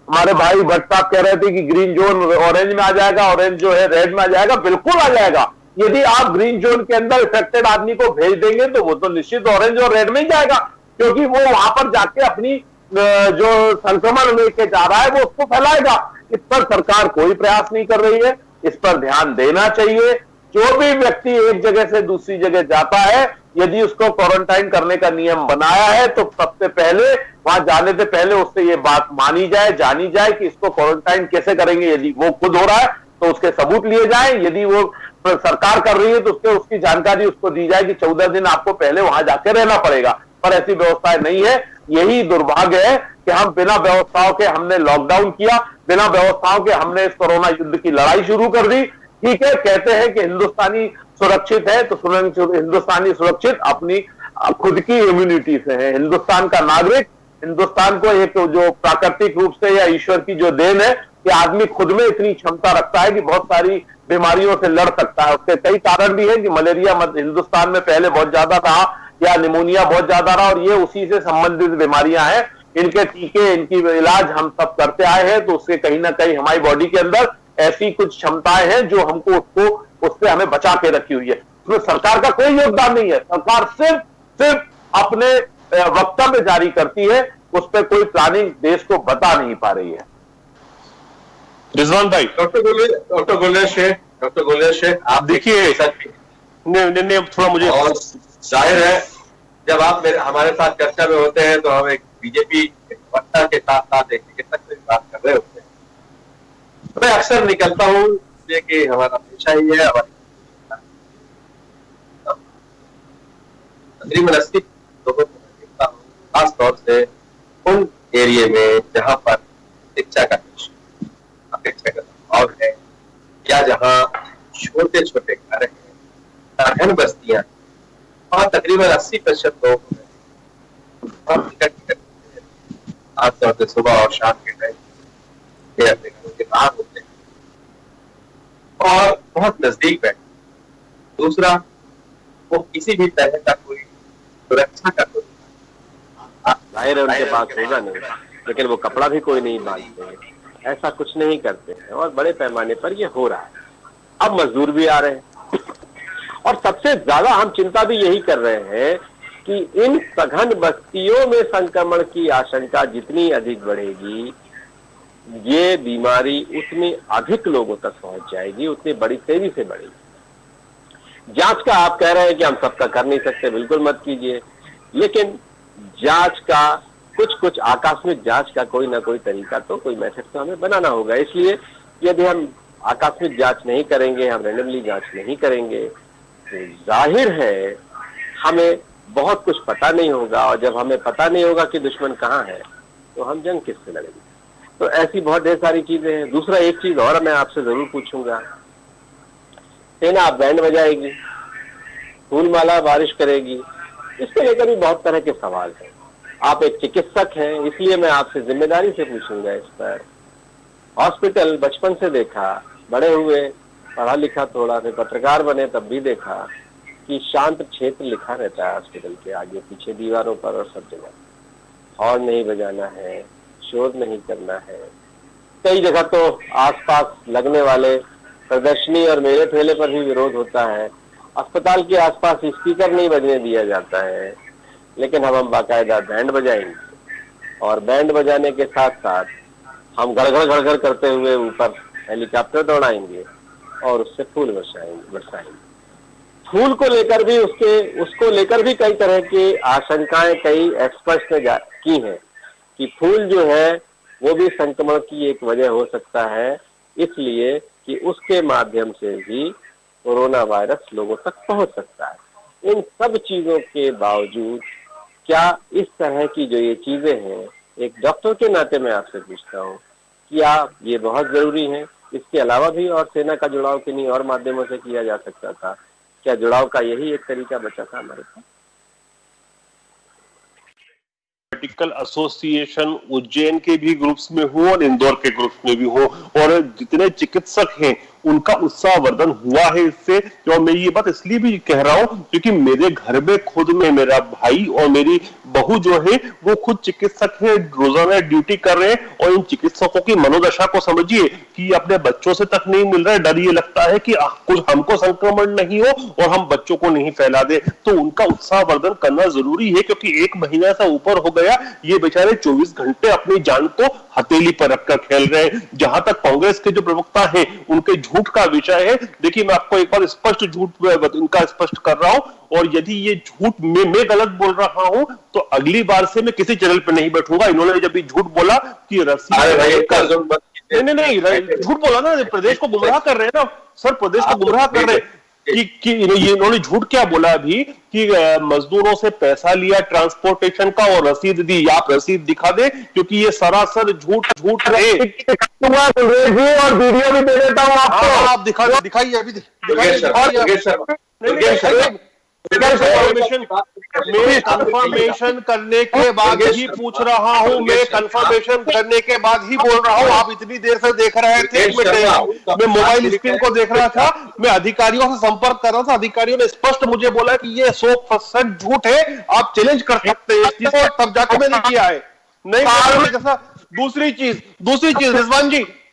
हमारे भाई भट्ट साहब कह रहे थे कि ग्रीन जोन ऑरेंज में आ जाएगा, ऑरेंज जो है रेड में आ जाएगा, बिल्कुल आ जाएगा। यदि आप ग्रीन जोन के अंदर इफेक्टेड आदमी को भेज देंगे तो वो तो निश्चित ऑरेंज और रेड में ही जाएगा, क्योंकि वो वहां पर जाके अपनी जो संक्रमण लेके जा रहा है वो उसको फैलाएगा। इस पर सरकार कोई प्रयास नहीं कर रही है, इस पर ध्यान देना चाहिए। जो भी व्यक्ति एक जगह से दूसरी जगह जाता है, यदि उसको क्वारंटाइन करने का नियम बनाया है तो सबसे पहले वहां जाने से पहले उससे ये बात मानी जाए, जानी जाए कि इसको क्वारंटाइन कैसे करेंगे। यदि वो खुद हो रहा है तो उसके सबूत लिए जाएं, यदि वो सरकार कर रही है तो उसकी जानकारी उसको दी जाए कि 14 दिन आपको पहले वहां जाके रहना पड़ेगा। पर ऐसी व्यवस्थाएं नहीं है। यही दुर्भाग्य है कि हम बिना व्यवस्थाओं के हमने लॉकडाउन किया, बिना व्यवस्थाओं के हमने इस कोरोना युद्ध की लड़ाई शुरू कर दी। ठीक है, कहते हैं कि हिंदुस्तानी सुरक्षित है, तो हिंदुस्तानी सुरक्षित अपनी खुद की इम्यूनिटी से है। हिंदुस्तान का नागरिक, हिंदुस्तान को एक जो प्राकृतिक रूप से या ईश्वर की जो देन है कि आदमी खुद में इतनी क्षमता रखता है कि बहुत सारी बीमारियों से लड़ सकता है। उसके कई कारण भी है कि मलेरिया हिंदुस्तान में पहले बहुत ज्यादा रहा या निमोनिया बहुत ज्यादा रहा, और ये उसी से संबंधित बीमारियां हैं। इनके टीके, इनकी इलाज हम सब करते आए हैं, तो उससे कहीं ना कहीं हमारी बॉडी के अंदर ऐसी कुछ क्षमताएं हैं जो हमको उससे हमें बचा के रखी हुई है। उसमें सरकार का कोई योगदान नहीं है। सरकार सिर्फ अपने वक्तव्य जारी करती है, उस पर कोई प्लानिंग देश को बता नहीं पा रही है। रिजवान भाई, डॉक्टर गुलेर शेख, आप देखिए थोड़ा मुझे, और जाहिर है जब आप हमारे साथ चर्चा में होते हैं तो हम एक बीजेपी वक्ता के साथ एक चिकित्सक से बात कर रहे होते हैं। मैं अक्सर निकलता हूँ इसलिए कि हमारा पेशा ही है, तकरीबन 80 लोगों को देखता हूँ, खासतौर से उन एरिया में जहां पर शिक्षा का अभाव है या जहां छोटे छोटे घर हैं, बस्तियां, वहां तकरीबन 80% लोग आमतौर से सुबह और शाम के टाइम नजदीक बैठे। दूसरा, वो किसी भी तरह का कोई सुरक्षा का कोई जाहिर है उनके पास होगा नहीं, लेकिन वो कपड़ा भी कोई नहीं बांधते, ऐसा कुछ नहीं करते हैं और बड़े पैमाने पर ये हो रहा है। अब मजदूर भी आ रहे हैं और सबसे ज्यादा हम चिंता भी यही कर रहे हैं कि इन सघन बस्तियों में संक्रमण की आशंका जितनी अधिक बढ़ेगी, ये बीमारी उतनी अधिक लोगों तक पहुंच जाएगी, उतनी बड़ी तेजी से बढ़ेगी। जांच का आप कह रहे हैं कि हम सबका कर नहीं सकते, बिल्कुल मत कीजिए, लेकिन जांच का कुछ आकस्मिक जांच का कोई ना कोई तरीका तो कोई मेथड तो हमें बनाना होगा। इसलिए यदि हम आकस्मिक जांच नहीं करेंगे, हम रैंडमली जांच नहीं करेंगे, तो जाहिर है हमें बहुत कुछ पता नहीं होगा, और जब हमें पता नहीं होगा कि दुश्मन कहाँ है तो हम जंग किससे लड़ेंगे। तो ऐसी बहुत ढेर सारी चीजें हैं। दूसरा एक चीज और मैं आपसे जरूर पूछूंगा, सेना बैंड बजाएगी, फूल माला बारिश करेगी, इसको लेकर भी बहुत तरह के सवाल हैं। आप एक चिकित्सक हैं, इसलिए मैं आपसे जिम्मेदारी से पूछूंगा इस पर। हॉस्पिटल बचपन से देखा, बड़े हुए, पढ़ा लिखा थोड़ा, फिर पत्रकार बने तब भी देखा कि शांत क्षेत्र लिखा रहता है हॉस्पिटल के आगे पीछे दीवारों पर और सब जगह। हॉर्न नहीं बजाना है, शोर नहीं करना है। कई जगह तो आसपास लगने वाले प्रदर्शनी और मेले ठेले पर भी विरोध होता है। अस्पताल के आसपास स्पीकर नहीं बजने दिया जाता है, लेकिन हम बाकायदा बैंड बजाएंगे और बैंड बजाने के साथ साथ हम गड़गड़ करते हुए ऊपर हेलीकॉप्टर दौड़ाएंगे और उससे फूल बरसाएंगे। फूल को लेकर भी उसको लेकर भी कई तरह की आशंकाएं कई एक्सपर्ट्स ने की हैं कि फूल जो है वो भी संक्रमण की एक वजह हो सकता है, इसलिए कि उसके माध्यम से भी कोरोना वायरस लोगों तक पहुंच सकता है। इन सब चीजों के बावजूद क्या इस तरह की जो ये चीजें हैं, एक डॉक्टर के नाते मैं आपसे पूछता हूँ, क्या ये बहुत जरूरी है? इसके अलावा भी और सेना का जुड़ाव किन्हीं और माध्यमों से किया जा सकता था? क्या जुड़ाव का यही एक तरीका बचा था हमारे पास? मेडिकल एसोसिएशन उज्जैन के भी ग्रुप्स में हो और इंदौर के ग्रुप्स में भी हो, और जितने चिकित्सक हैं उनका उत्साहवर्धन हुआ है इससे। और मैं ये बात इसलिए भी कह रहा हूं क्योंकि मेरे घर में खुद में मेरा भाई और मेरी बहू जो है वो खुद चिकित्सक है, रोजाना ड्यूटी कर रहे हैं। और इन चिकित्सकों की मनोदशा को समझिए कि अपने बच्चों से तक नहीं मिल रहा है, डर ये लगता है कि कुछ हमको संक्रमण नहीं हो और हम बच्चों को नहीं फैला दे। तो उनका उत्साहवर्धन करना जरूरी है, क्योंकि एक महीना से ऊपर हो गया, ये बेचारे 24 घंटे अपनी जान को हथेली पर रखकर खेल रहे हैं। जहां तक कांग्रेस के जो प्रवक्ता हैं उनके झूठ का विषय है, देखिए मैं आपको एक बार स्पष्ट झूठ इनका स्पष्ट कर रहा हूं, और यदि ये झूठ मैं गलत बोल रहा हूं तो अगली बार से मैं किसी चैनल पर नहीं बैठूंगा। इन्होंने जब भी झूठ बोला कि रस्सी नहीं झूठ बोला ना, प्रदेश को गुमराह कर रहे हैं ना सर, प्रदेश को गुमराह कर रहे हैं कि इन्होंने झूठ क्या बोला अभी कि मजदूरों से पैसा लिया ट्रांसपोर्टेशन का और रसीद दी। आप रसीद दिखा दे, क्योंकि ये सरासर झूठ रहे। और वीडियो भी दे देता हूँ आपको। आप दिखाइए अभी कंफर्मेशन करने के बाद ही पूछ रहा हूं, मैं कंफर्मेशन करने के बाद ही बोल रहा हूं। आप इतनी देर से देख रहे थे, मैं मोबाइल स्क्रीन को देख रहा था, मैं अधिकारियों से संपर्क कर रहा था, अधिकारियों ने स्पष्ट मुझे बोला कि ये 100% झूठ है, आप चैलेंज कर सकते हैं इस चीज को, तब जाकर मैंने किया है। नहीं दूसरी चीज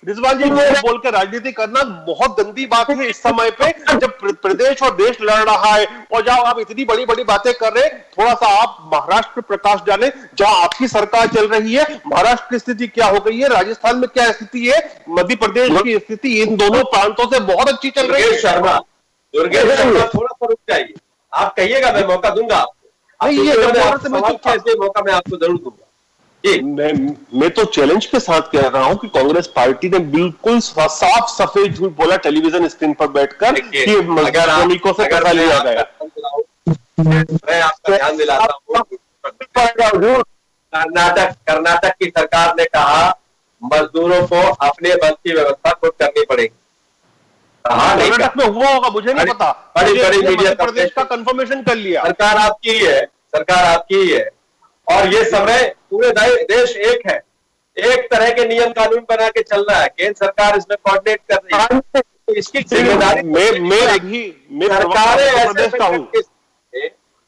रिजवान जी बोल के राजनीति करना बहुत गंदी बात है इस समय पे, जब प्रदेश और देश लड़ रहा है। और जब आप इतनी बड़ी बड़ी बातें कर रहे हैं, थोड़ा सा आप महाराष्ट्र प्रकाश डालें, जहां आपकी सरकार चल रही है। महाराष्ट्र की स्थिति क्या हो गई है, राजस्थान में क्या स्थिति है, मध्य प्रदेश की स्थिति इन दोनों प्रांतों से बहुत अच्छी चल रही है। दुर्गेश शर्मा थोड़ा सा रुक जाइए, आप कहिएगा, मैं मौका दूंगा आपको। मौका मैं आपको जरूर दूंगा। मैं तो चैलेंज के साथ कह रहा हूं कि कांग्रेस पार्टी ने बिल्कुल साफ सफेद झूठ बोला टेलीविजन स्क्रीन पर बैठकर कि श्रमिकों से पैसा लिया गया। मैं आपका ध्यान दिलाता हूं, कर्नाटक की सरकार ने कहा मजदूरों को अपने बस की व्यवस्था खुद करनी पड़ेगी। कर्नाटक में हुआ होगा, मुझे नहीं पता, बड़ी मीडिया प्रदेश का कंफर्मेशन कर लिया। सरकार आपकी ही है और ये समय पूरे देश एक है, एक तरह के नियम कानून बना के चल रहा है। केंद्र सरकार इसमें कोऑर्डिनेट कर रही है। तो इसकी जिम्मेदारी मैं सरकारें ऐसे प्रदेश का हूँ,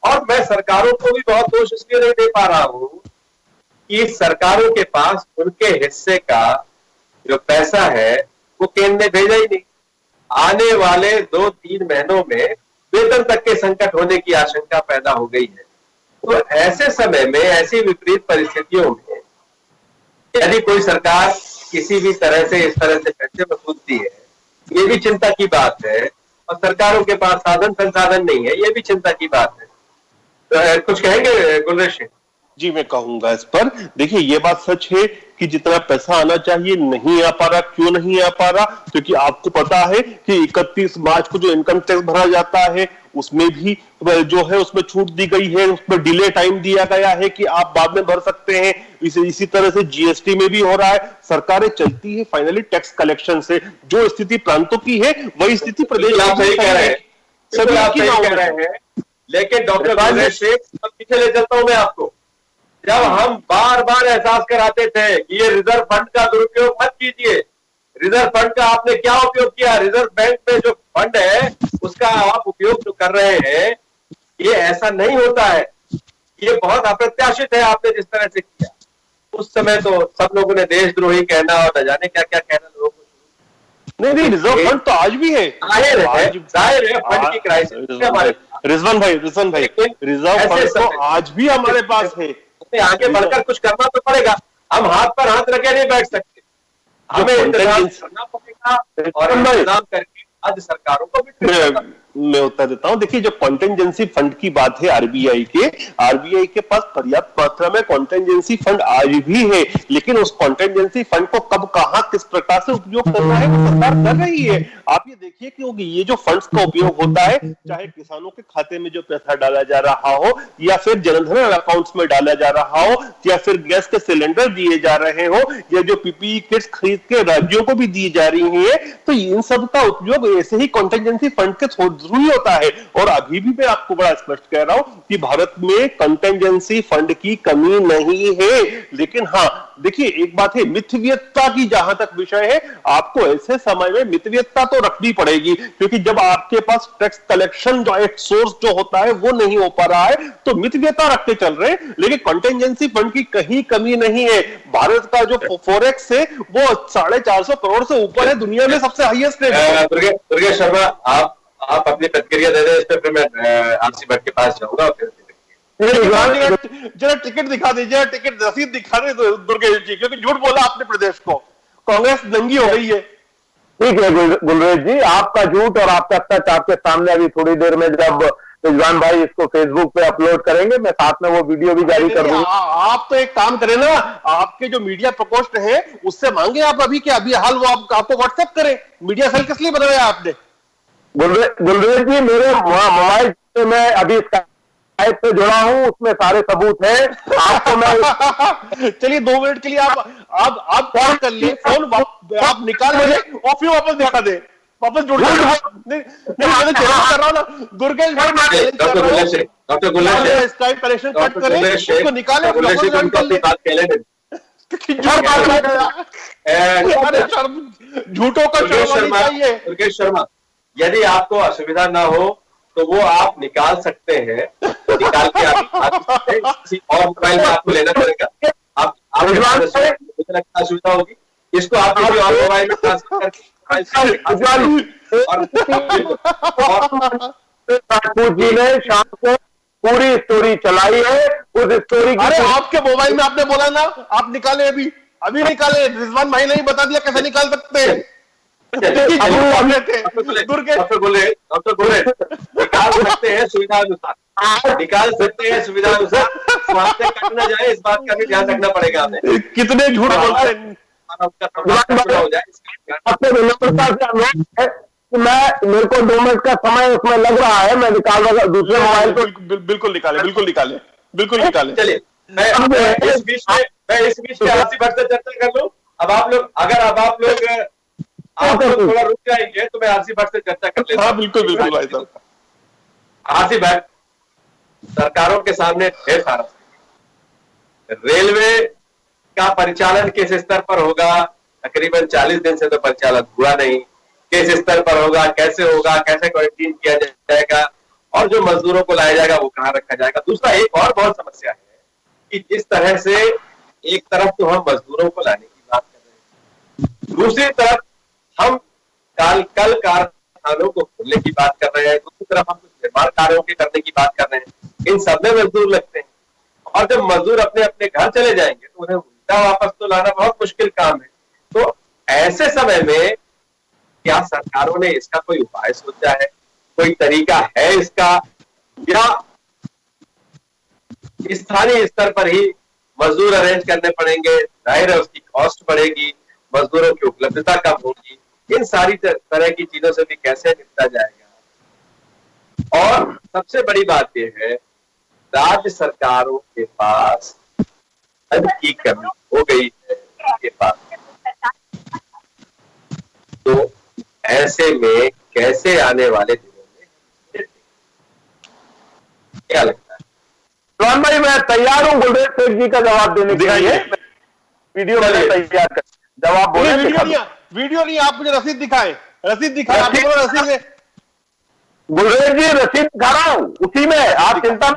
और मैं सरकारों को भी बहुत दोष इसलिए नहीं दे पा रहा हूं कि सरकारों के पास उनके हिस्से का जो पैसा है वो केंद्र ने भेजा ही नहीं। आने वाले 2-3 महीनों में वेतन तक के संकट होने की आशंका पैदा हो गई है। तो ऐसे समय में, ऐसी विपरीत परिस्थितियों में यदि कोई सरकार किसी भी तरह से इस तरह से पैसे वसूलती है, ये भी चिंता की बात है। और सरकारों के पास साधन संसाधन नहीं है, ये भी चिंता की बात है। तो कुछ कहेंगे गुलरेश? जी मैं कहूंगा इस पर। देखिए ये बात सच है कि जितना पैसा आना चाहिए नहीं आ पा रहा। क्यों नहीं आ पा रहा? क्योंकि आपको पता है कि 31 मार्च को जो इनकम टैक्स भरा जाता है उसमें भी जो है उसमें छूट दी गई है, उसमें डिले टाइम दिया गया है कि आप बाद में भर सकते हैं। इसी तरह से जीएसटी में भी हो रहा है। सरकारें चलती है फाइनली टैक्स कलेक्शन से। जो स्थिति प्रांतों की है वही स्थिति प्रदेश सही कह रहे हैं, सभी आप सही कह रहे हैं। लेकिन डॉक्टर गुलरेश पीछे ले चलता हूं मैं आपको। जब हम बार बार एहसास कराते थे कि ये रिजर्व फंड का दुरुपयोग मत कीजिए, रिजर्व फंड का आपने क्या उपयोग किया? रिजर्व बैंक में जो फंड है उसका आप उपयोग जो कर रहे हैं, ये ऐसा नहीं होता है, ये बहुत अप्रत्याशित है आपने जिस तरह से किया। उस समय तो सब लोगों ने देशद्रोही कहना और न जाने क्या क्या कहना लोगों को। नहीं, रिजर्व फंड तो आज भी है, जाहिर है फंड की क्राइसिस हमारे। रिजवान भाई रिजर्व फंड तो आज भी हमारे पास है। आगे बढ़कर कुछ करना तो पड़ेगा। हम हाथ पर हाथ रखे नहीं बैठ सकते, हमें इंतजाम करना पड़ेगा और इंतजाम करके आज सरकारों को भी मैं उत्तर देता हूं। देखिए जो कॉन्टेंजेंसी फंड की बात है आरबीआई के पास पर्याप्त मात्रा में कॉन्टेंजेंसी फंड आज भी है, लेकिन उस कॉन्टेंजेंसी फंड को कब कहां किस प्रकार से उपयोग करना है वो सरकार कर रही है। आप ये देखिए कि ये जो फंड्स का उपयोग होता है, चाहे किसानों के खाते में जो पैसा डाला जा रहा हो या फिर जनधन अकाउंट्स में डाला जा रहा हो या फिर गैस के सिलेंडर दिए जा रहे हो या जो पीपीई किट्स खरीद के राज्यों को भी दी जा रही है, तो इन सब का उपयोग ऐसे ही कॉन्टेंजेंसी फंड के जरूरी होता है। और अभी भी मैं आपको बड़ा स्पष्ट कह रहा हूं कि भारत में कंटेंजेंसी फंड की कमी नहीं है। लेकिन हां देखिए एक बात है, मितव्ययता की जहां तक विषय है, आपको ऐसे समय में मितव्ययता तो रखनी पड़ेगी, क्योंकि जब आपके पास टैक्स कलेक्शन जो एक सोर्स जो होता है वो नहीं हो पा रहा है तो मितव्ययता रखते चल रहे हैं। लेकिन कंटेंजेंसी फंड की कहीं कमी नहीं है। भारत का जो फॉरेक्स है वो 450 करोड़ से ऊपर है, दुनिया में सबसे हाईएस्ट है। दुर्गेश शर्मा आप अपनी प्रतिक्रिया दे दें इस पर, फिर मैं आरसी भट्ट के पास जाऊंगा। जरा टिकट दिखा दीजिए, टिकट रसीद दिखा दे दुर्गेश जी, क्योंकि झूठ बोला आपने प्रदेश को, कांग्रेस नंगी हो गई है। ठीक है गुलरेश जी, आपका झूठ और आपका सच आपके सामने अभी थोड़ी देर में जब रिजवान भाई इसको फेसबुक पे अपलोड करेंगे, मैं साथ में वो वीडियो भी जारी कर दूंगा। आप तो एक काम करें ना, आपके जो मीडिया प्रकोष्ठ है उससे मांगे आप अभी के अभी हाल वो आपको व्हाट्सएप करें। मीडिया सेल किस लिए बनाया आपने? गुलरेश जी मेरे मोबाइल से मैं अभी स्काइप पे जुड़ा हूं, उसमें सारे सबूत हैं। आपको मैं चलिए 2 मिनट के लिए आप कॉल कर लिए, फोन आप निकाल लीजिए और फिर वापस दिखा दे, वापस जुड़ जाए। मैं चैलेंज कर रहा हूं ना दुर्गेश भाई, doctor Gulresh Skype connection cut करें, उसको निकालें, झूठों का चाहिए। दुर्गेश शर्मा, यदि आपको असुविधा ना हो तो वो आप निकाल सकते हैं, निकाल के किसी और मोबाइल में आपको लेना पड़ेगा। आप असुविधा होगी, इसको आप किसी और मोबाइल में ट्रांसफर करके शाम को पूरी स्टोरी चलाई है। उस स्टोरी की, अरे आपके मोबाइल में आपने बोला ना आप निकाले, अभी निकाले। रिजवान भाई ने ही बता दिया कैसे निकाल सकते हैं। डॉक्टर बोले निकाल सकते हैं सुविधा अनुसार, निकाल सकते हैं सुविधा अनुसार, स्वास्थ्य कट न जाए इस बात का भी ध्यान रखना पड़ेगा हमें। कितने झूठ बोलते हैं। मेरे को 2 मिनट का समय उसमें लग रहा है, मैं निकाल रहा दूसरे मोबाइल को। बिल्कुल निकाले। चलिए मैं इस बीच में आरसी भट्ट से चर्चा कर लूं। अब आप लोग थोड़ा रुक जाएंगे तो मैं आरसी भट्ट से चर्चा कर लेता हूं। हाँ बिल्कुल भाई साहब। आरसी भट्ट, सरकारों के सामने ढेर सारा, रेलवे का परिचालन किस स्तर पर होगा? तकरीबन 40 दिन से तो परिचालन हुआ नहीं। किस स्तर पर होगा, कैसे क्वारंटीन किया जाएगा, और जो मजदूरों को लाया जाएगा वो कहाँ रखा जाएगा। दूसरा एक और बहुत समस्या है कि जिस तरह से एक तरफ तो हम मजदूरों को लाने की बात कर रहे हैं, दूसरी तरफ हम कल कारखानों को खोलने की बात कर रहे हैं, दूसरी तरफ हम कुछ निर्माण कार्यों के करने की बात कर रहे हैं। इन सब में मजदूर लगते हैं, और जब मजदूर अपने अपने घर चले जाएंगे तो उन्हें उल्टा वापस तो लाना बहुत मुश्किल काम है। तो ऐसे समय में क्या सरकारों ने इसका कोई उपाय सोचा है, कोई तरीका है इसका, या स्थानीय स्तर पर ही मजदूर अरेंज करने पड़ेंगे? जाहिर है उसकी कॉस्ट बढ़ेगी, मजदूरों की उपलब्धता कम होगी, इन सारी तरह की चीजों से भी कैसे निपटा जाएगा। और सबसे बड़ी बात यह है, राज्य सरकारों के पास धन की कमी हो गई है उनके पास, तो ऐसे में कैसे आने वाले दिनों में क्या लगता है? रोहन भाई मैं तैयार हूं गुलरेज शेख जी का जवाब देने के लिए। वीडियो मैंने तैयार कर, जवाब बोले। वीडियो नहीं, आप मुझे रसीद दिखाएं, रसीद दिखाएं, रसीद। गुलरेज जी रसीद दिखा रहा हूं, उसी में आप चिंता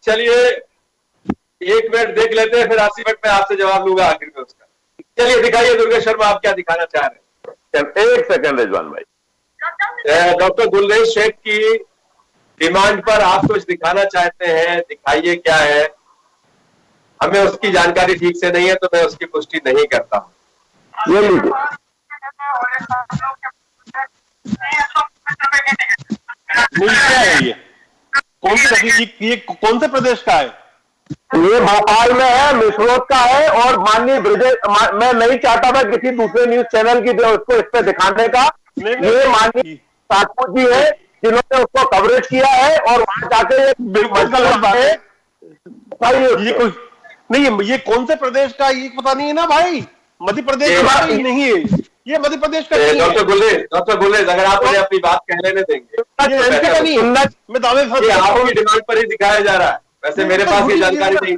चलिए 1 मिनट देख लेते हैं, फिर 80 मिनट में आपसे जवाब लूंगा आखिर में उसका। चलिए दिखाइए दुर्गेश शर्मा, आप क्या दिखाना चाह रहे हैं? 1 सेकंड रिजवान भाई। डॉक्टर गुलरेज शेख की डिमांड पर आप कुछ दिखाना चाहते हैं, दिखाइए क्या है। हमें उसकी जानकारी ठीक से नहीं है तो मैं उसकी पुष्टि नहीं करता हूं। ये लीजिए, क्या है ये? कौन सी रसीद? ये कौन से प्रदेश का है? ये भोपाल में है, मिसरोद का है। और माननीय ब्रजेश, मैं नहीं चाहता था किसी दूसरे न्यूज चैनल की जो उसको इस पे दिखाने का। ये माननीय सातपुर जी है जिन्होंने उसको कवरेज किया है, और वहां जाके ये कौन से प्रदेश का ये पता नहीं है ना भाई। मध्य प्रदेश का नहीं है ये, मध्य प्रदेश का। डॉक्टर गुलेज अगर आप मुझे अपनी बात कह लेने देंगे, मैं दावे से आपकी डिमांड पर ही दिखाया जा रहा है। वैसे मेरे पास ये जानकारी नहीं।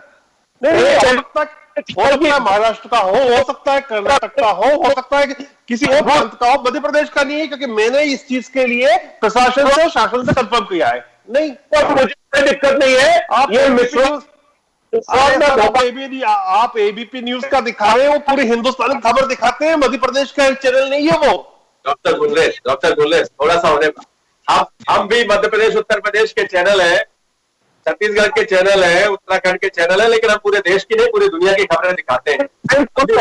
हो सकता है महाराष्ट्र का हो सकता है कर्नाटक का हो सकता है किसी और प्रांत का हो, मध्य प्रदेश का नहीं है, क्योंकि मैंने इस चीज के लिए प्रशासन से, शासन से कंफर्म किया है। नहीं, मुझे कोई दिक्कत नहीं है। आप ये मिसरोद आप एबीपी न्यूज का दिखा रहे हो, पूरी हिंदुस्तान की खबर दिखाते हैं, मध्य प्रदेश का एक चैनल नहीं है वो। डॉक्टर गुलेज थोड़ा सा होने पर हम भी मध्य प्रदेश, उत्तर प्रदेश के चैनल है, छत्तीसगढ़ के चैनल है, उत्तराखंड के चैनल है, लेकिन हम पूरे देश की नहीं पूरी दुनिया की खबरें दिखाते हैं। डॉक्टर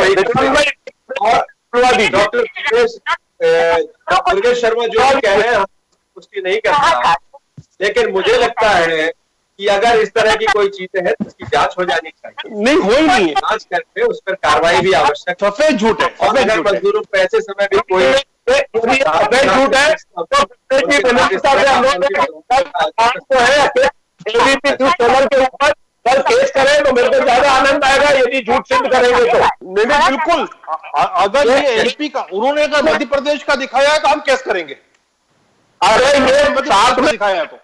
दुर्गेश शर्मा जो कह रहे हैं पुष्टि नहीं करता, लेकिन मुझे लगता है कि अगर इस तरह की कोई चीजें हैं तो उसकी जांच हो जानी चाहिए। नहीं, हो ही नहीं है। जांच करके उस पर कार्रवाई भी आवश्यक है। सफेद झूठ है। और अगर मजदूरों को ऐसे समय भी कोई झूठ है एबीपी न्यूज चैनल के ऊपर कल केस करें तो मेरे को ज्यादा आनंद आएगा यदि झूठ सिद्ध करेंगे तो। नहीं, बिल्कुल। अगर ये एमपी का, उन्होंने अगर मध्य प्रदेश का दिखाया है तो हम केस करेंगे। अरे ये साथ में दिखाया है तो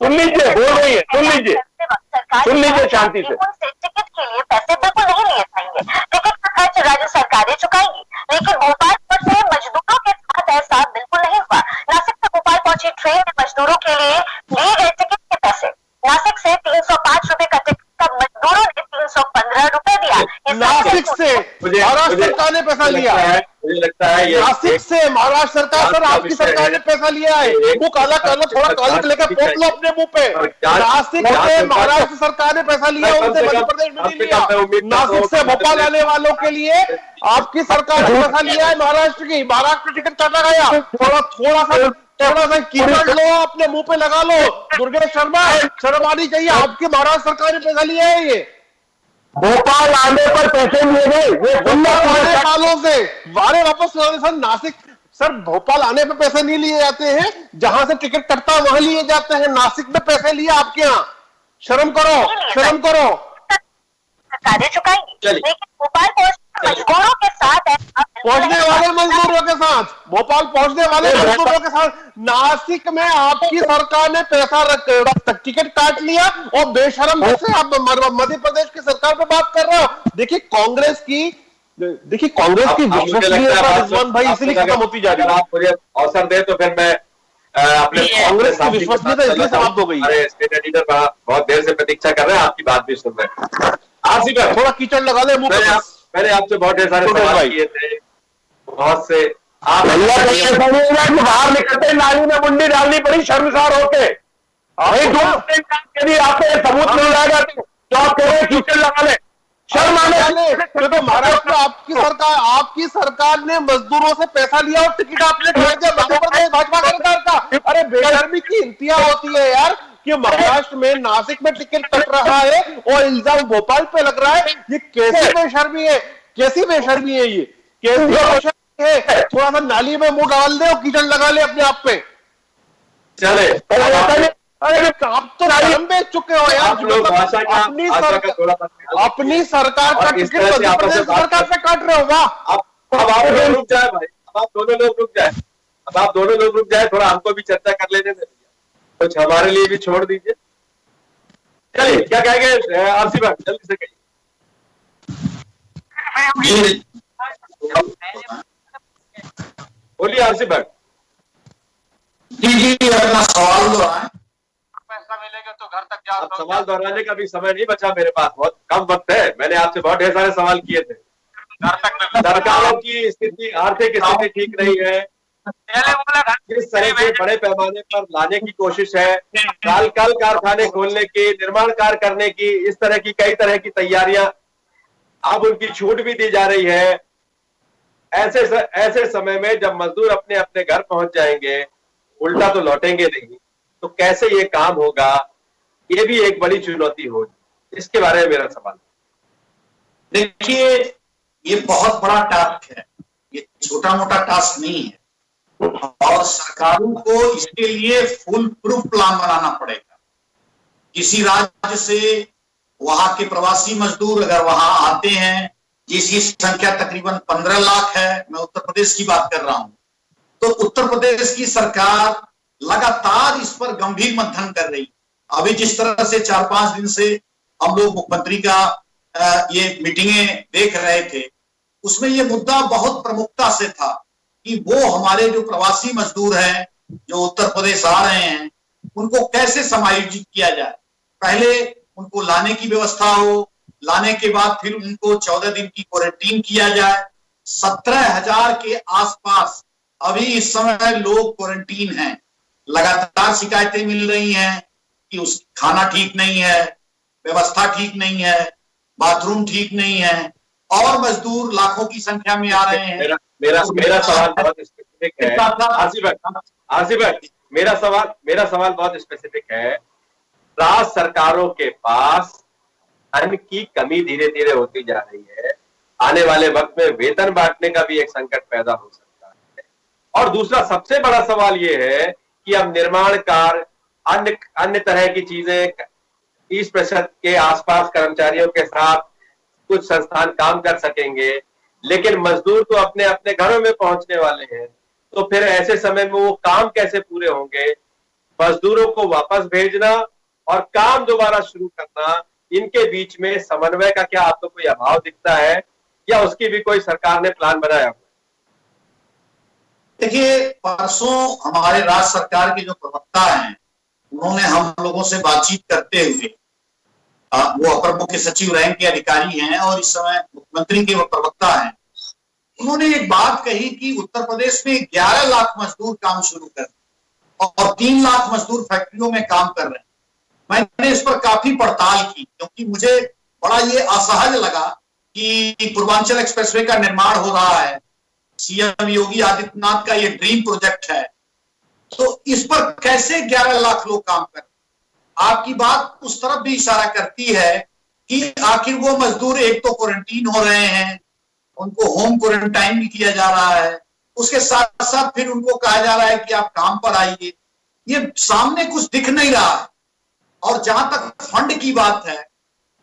सुन लीजिए, बोल रही है, सुन लीजिए शांति से। टिकट के लिए पैसे बिल्कुल नहीं लिए जाएंगे, टिकट का खर्च राज्य सरकारें चुकाएंगी। लेकिन भोपाल पहुंचे मजदूरों के साथ ऐसा बिल्कुल नहीं हुआ। नासिक से भोपाल पहुंची ट्रेन में मजदूरों के लिए लिए गए टिकट के पैसे, नासिक से 305 रुपए का टिकट का मजदूरों ने 315 रुपए दिया। नासिक से महाराष्ट्र सरकार ने पैसा लिया है। मुझे लगता है नासिक से महाराष्ट्र सरकार, सर आपकी सरकार ने पैसा लिया है। वो काला थोड़ा काला लेकर पोत लो अपने मुंह पे। नासिक से महाराष्ट्र सरकार ने पैसा लिया, उनसे मध्य प्रदेश में नहीं लिया। नासिक से भोपाल आने वालों के लिए आपकी सरकार ने पैसा लिया है, महाराष्ट्र की। महाराष्ट्र टिकट काटा गया। थोड़ा सा कीमत लो, अपने मुंह पे लगा लो। दुर्गेश शर्मा, शर्म आनी चाहिए, आपकी महाराष्ट्र सरकार ने पैसा लिया है। ये भोपाल आने पर पैसे लिए गए, ये सालों से वारे वापस सर। नासिक सर, भोपाल आने पे पैसे नहीं लिए जाते हैं, जहां से टिकट कटता है वहां लिए जाते हैं। नासिक में पैसे लिए आपके यहाँ, शर्म करो, शर्म करो। सरकारें चुकाएंगी, लेकिन भोपाल मजदूरों के साथ पहुंचने वाले मजदूरों के साथ, भोपाल पहुंचने वाले मजदूरों के साथ नासिक में आपकी सरकार ने पैसा रख टिकट काट लिया, और बेशरम से आप मध्य प्रदेश की सरकार पे बात कर रहे हो। देखिए, कांग्रेस की देखिए कांग्रेस की विश्वसनीयता रिजवान भाई इसीलिए खत्म होती जा रही है। आप मुझे अवसर दे तो फिर मैं अपने कांग्रेस की विश्वसनीयता इसलिए समाप्त हो गई। अरे स्टेट एडिटर बहुत देर से प्रतीक्षा कर रहे हैं, आपकी बात भी सुन रहे हैं। आसिफ भाई थोड़ा कीचड़ लगा ले मुंह पे। मैंने आपसे बहुत ढेर सारे सवाल किए थे, बहुत से आप बाहर निकलते नाली में मुंडी डालनी पड़ी शर्मसार होके। यदि आपको सबूत मिल जाएगा तो आप कह रहे हैं कीचड़ लगा ले, शर्म आने। तो महाराष्ट्र आपकी सरकार ने मजदूरों से पैसा लिया और टिकट आपने खरीद दिया मध्य प्रदेश भाजपा सरकार का। अरे बेशर्मी की इंतहा होती है यार कि महाराष्ट्र में नासिक में टिकट कट रहा है और इल्जाम भोपाल पे लग रहा है। ये कैसी बेशर्मी है, कैसी बेशर्मी है, ये कैसी बेशर्मी है। थोड़ा सा नाली में मुंह डाल दे और कीचड़ लगा ले अपने आप पे। चले अरे आप तो लंबे चुके हो यार। आप लोग भाषा का अपनी सरकार का टिकट मध्य प्रदेश सरकार से काट रहे हो। वाह, अब आप लोग रुक जाए भाई, अब आप दोनों लोग रुक जाए, अब आप दोनों लोग रुक जाए, थोड़ा हमको भी चर्चा कर लेने दे, कुछ हमारे लिए भी छोड़ दीजिए। चलिए क्या कहेंगे आरसी भाई, जल्दी से कहिए, बोलिए आरसी भाई। जी अपना सवाल दोहराएं। पैसा मिलेगा तो घर तक जा। अब सवाल दोहराने का भी समय नहीं बचा मेरे पास, बहुत कम वक्त है। मैंने आपसे बहुत ढेर सारे सवाल किए थे। घर तक सरकारों की स्थिति, आर्थिक स्थिति ठीक नहीं है, किस तरह से बड़े पैमाने पर लाने की कोशिश है, कल कारखाने खोलने की, निर्माण कार्य करने की, इस तरह की कई तरह की तैयारियां, अब उनकी छूट भी दी जा रही है। ऐसे समय में जब मजदूर अपने अपने घर पहुंच जाएंगे, उल्टा तो लौटेंगे नहीं, तो कैसे ये काम होगा, ये भी एक बड़ी चुनौती होगी। इसके बारे में मेरा सवाल। देखिए ये बहुत बड़ा टास्क है, ये छोटा मोटा टास्क नहीं है और सरकारों को इसके लिए फुल प्रूफ प्लान बनाना पड़ेगा। किसी राज्य से वहां के प्रवासी मजदूर अगर वहां आते हैं, जिसकी संख्या तकरीबन 15 लाख है, मैं उत्तर प्रदेश की बात कर रहा हूं, तो उत्तर प्रदेश की सरकार लगातार इस पर गंभीर मंथन कर रही। अभी जिस तरह से 4-5 दिन से हम लोग मुख्यमंत्री का ये मीटिंगें देख रहे थे, उसमें ये मुद्दा बहुत प्रमुखता से था कि वो हमारे जो प्रवासी मजदूर हैं जो उत्तर प्रदेश आ रहे हैं, उनको कैसे समायोजित किया जाए। पहले उनको लाने की व्यवस्था हो, लाने के बाद फिर उनको 14 दिन की क्वारंटीन किया जाए। 17,000 के आसपास अभी इस समय लोग क्वारंटीन हैं। लगातार शिकायतें मिल रही हैं कि उस खाना ठीक नहीं है, व्यवस्था ठीक नहीं है, बाथरूम ठीक नहीं है और मजदूर लाखों की संख्या में आ रहे हैं। मेरा सवाल बहुत स्पेसिफिक है आसिफ भाई, मेरा सवाल बहुत स्पेसिफिक है। राज्य सरकारों के पास अन्न की कमी धीरे धीरे होती जा रही है, आने वाले वक्त में वेतन बांटने का भी एक संकट पैदा हो सकता है। और दूसरा सबसे बड़ा सवाल ये है कि अब निर्माण कार्य, अन्य तरह की चीजें 30% के आसपास कर्मचारियों के साथ कुछ संस्थान काम कर सकेंगे, लेकिन मजदूर तो अपने अपने घरों में पहुंचने वाले हैं। तो फिर ऐसे समय में वो काम कैसे पूरे होंगे? मजदूरों को वापस भेजना और काम दोबारा शुरू करना, इनके बीच में समन्वय का क्या आपको कोई अभाव दिखता है या उसकी भी कोई सरकार ने प्लान बनाया हुआ? देखिए परसों हमारे राज्य सरकार के जो प्रवक्ता हैं, उन्होंने हम लोगों से बातचीत करते हुए, वो अपर मुख्य सचिव रैंक के अधिकारी हैं और इस समय मुख्यमंत्री के वो प्रवक्ता हैं, उन्होंने एक बात कही कि उत्तर प्रदेश में 11 लाख मजदूर काम शुरू कर और 3 लाख मजदूर फैक्ट्रियों में काम कर रहे हैं। मैंने इस पर काफी पड़ताल की क्योंकि मुझे बड़ा ये असहज लगा कि पूर्वांचल एक्सप्रेसवे का निर्माण हो रहा है, सीएम योगी आदित्यनाथ का ये ड्रीम प्रोजेक्ट है, तो इस पर कैसे 11 लाख लोग काम कर। आपकी बात उस तरफ भी इशारा करती है कि आखिर वो मजदूर एक तो क्वारंटीन हो रहे हैं, उनको होम क्वारंटाइन भी किया जा रहा है, उसके साथ साथ फिर उनको कहा जा रहा है कि आप काम पर आइए। ये सामने कुछ दिख नहीं रहा है। और जहां तक फंड की बात है,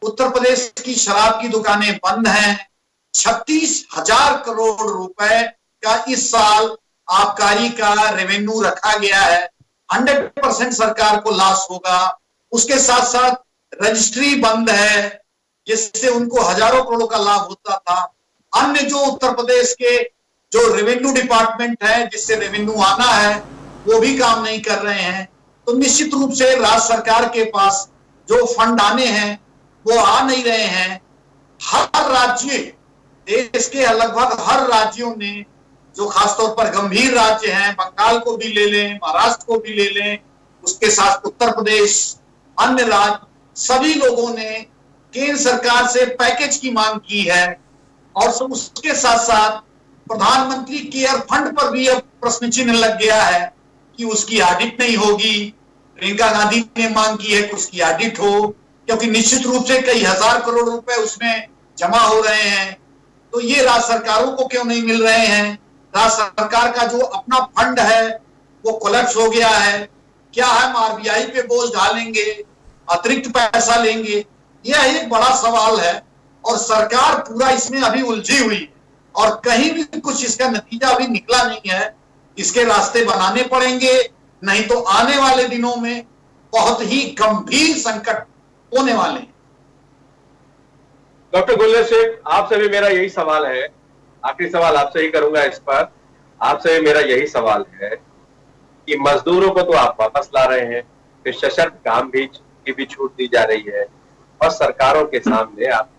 उत्तर प्रदेश की शराब की दुकानें बंद हैं। 36,000 करोड़ रुपए का इस साल आबकारी का रेवेन्यू रखा गया है। 100% सरकार को लॉस होगा। उसके साथ साथ रजिस्ट्री बंद है, जिससे उनको हजारों करोड़ों का लाभ होता था। अन्य जो उत्तर प्रदेश के जो रेवेन्यू डिपार्टमेंट है, जिससे रेवेन्यू आना है, वो भी काम नहीं कर रहे हैं। तो निश्चित रूप से राज्य सरकार के पास जो फंड आने हैं वो आ नहीं रहे हैं। हर राज्य, देश के लगभग हर राज्यों में, जो खासतौर पर गंभीर राज्य हैं, बंगाल को भी ले लें, महाराष्ट्र को भी ले लें, उसके साथ उत्तर प्रदेश, अन्य राज्य, सभी लोगों ने केंद्र सरकार से पैकेज की मांग की है। और उसके साथ साथ प्रधानमंत्री केयर फंड पर भी अब प्रश्न चिन्ह लग गया है कि उसकी ऑडिट नहीं होगी। प्रियंका गांधी ने मांग की है कि उसकी ऑडिट हो, क्योंकि निश्चित रूप से कई हजार करोड़ रुपए उसमें जमा हो रहे हैं। तो ये राज्य सरकारों को क्यों नहीं मिल रहे हैं? राज्य सरकार का जो अपना फंड है वो कोलैप्स हो गया है। क्या हम आरबीआई पे बोझ डालेंगे, अतिरिक्त पैसा लेंगे? यह एक बड़ा सवाल है और सरकार पूरा इसमें अभी उलझी हुई है और कहीं भी कुछ इसका नतीजा अभी निकला नहीं है। इसके रास्ते बनाने पड़ेंगे, नहीं तो आने वाले दिनों में बहुत ही गंभीर संकट होने वाले हैं। डॉक्टर गुलजार शेख, आपसे भी मेरा यही सवाल है, आखिरी सवाल आपसे ही करूंगा इस पर। आपसे मेरा यही सवाल है कि मजदूरों को तो आप वापस ला रहे हैं, फिर सशर्त काम भी की भी छूट दी जा रही है और सरकारों के सामने आप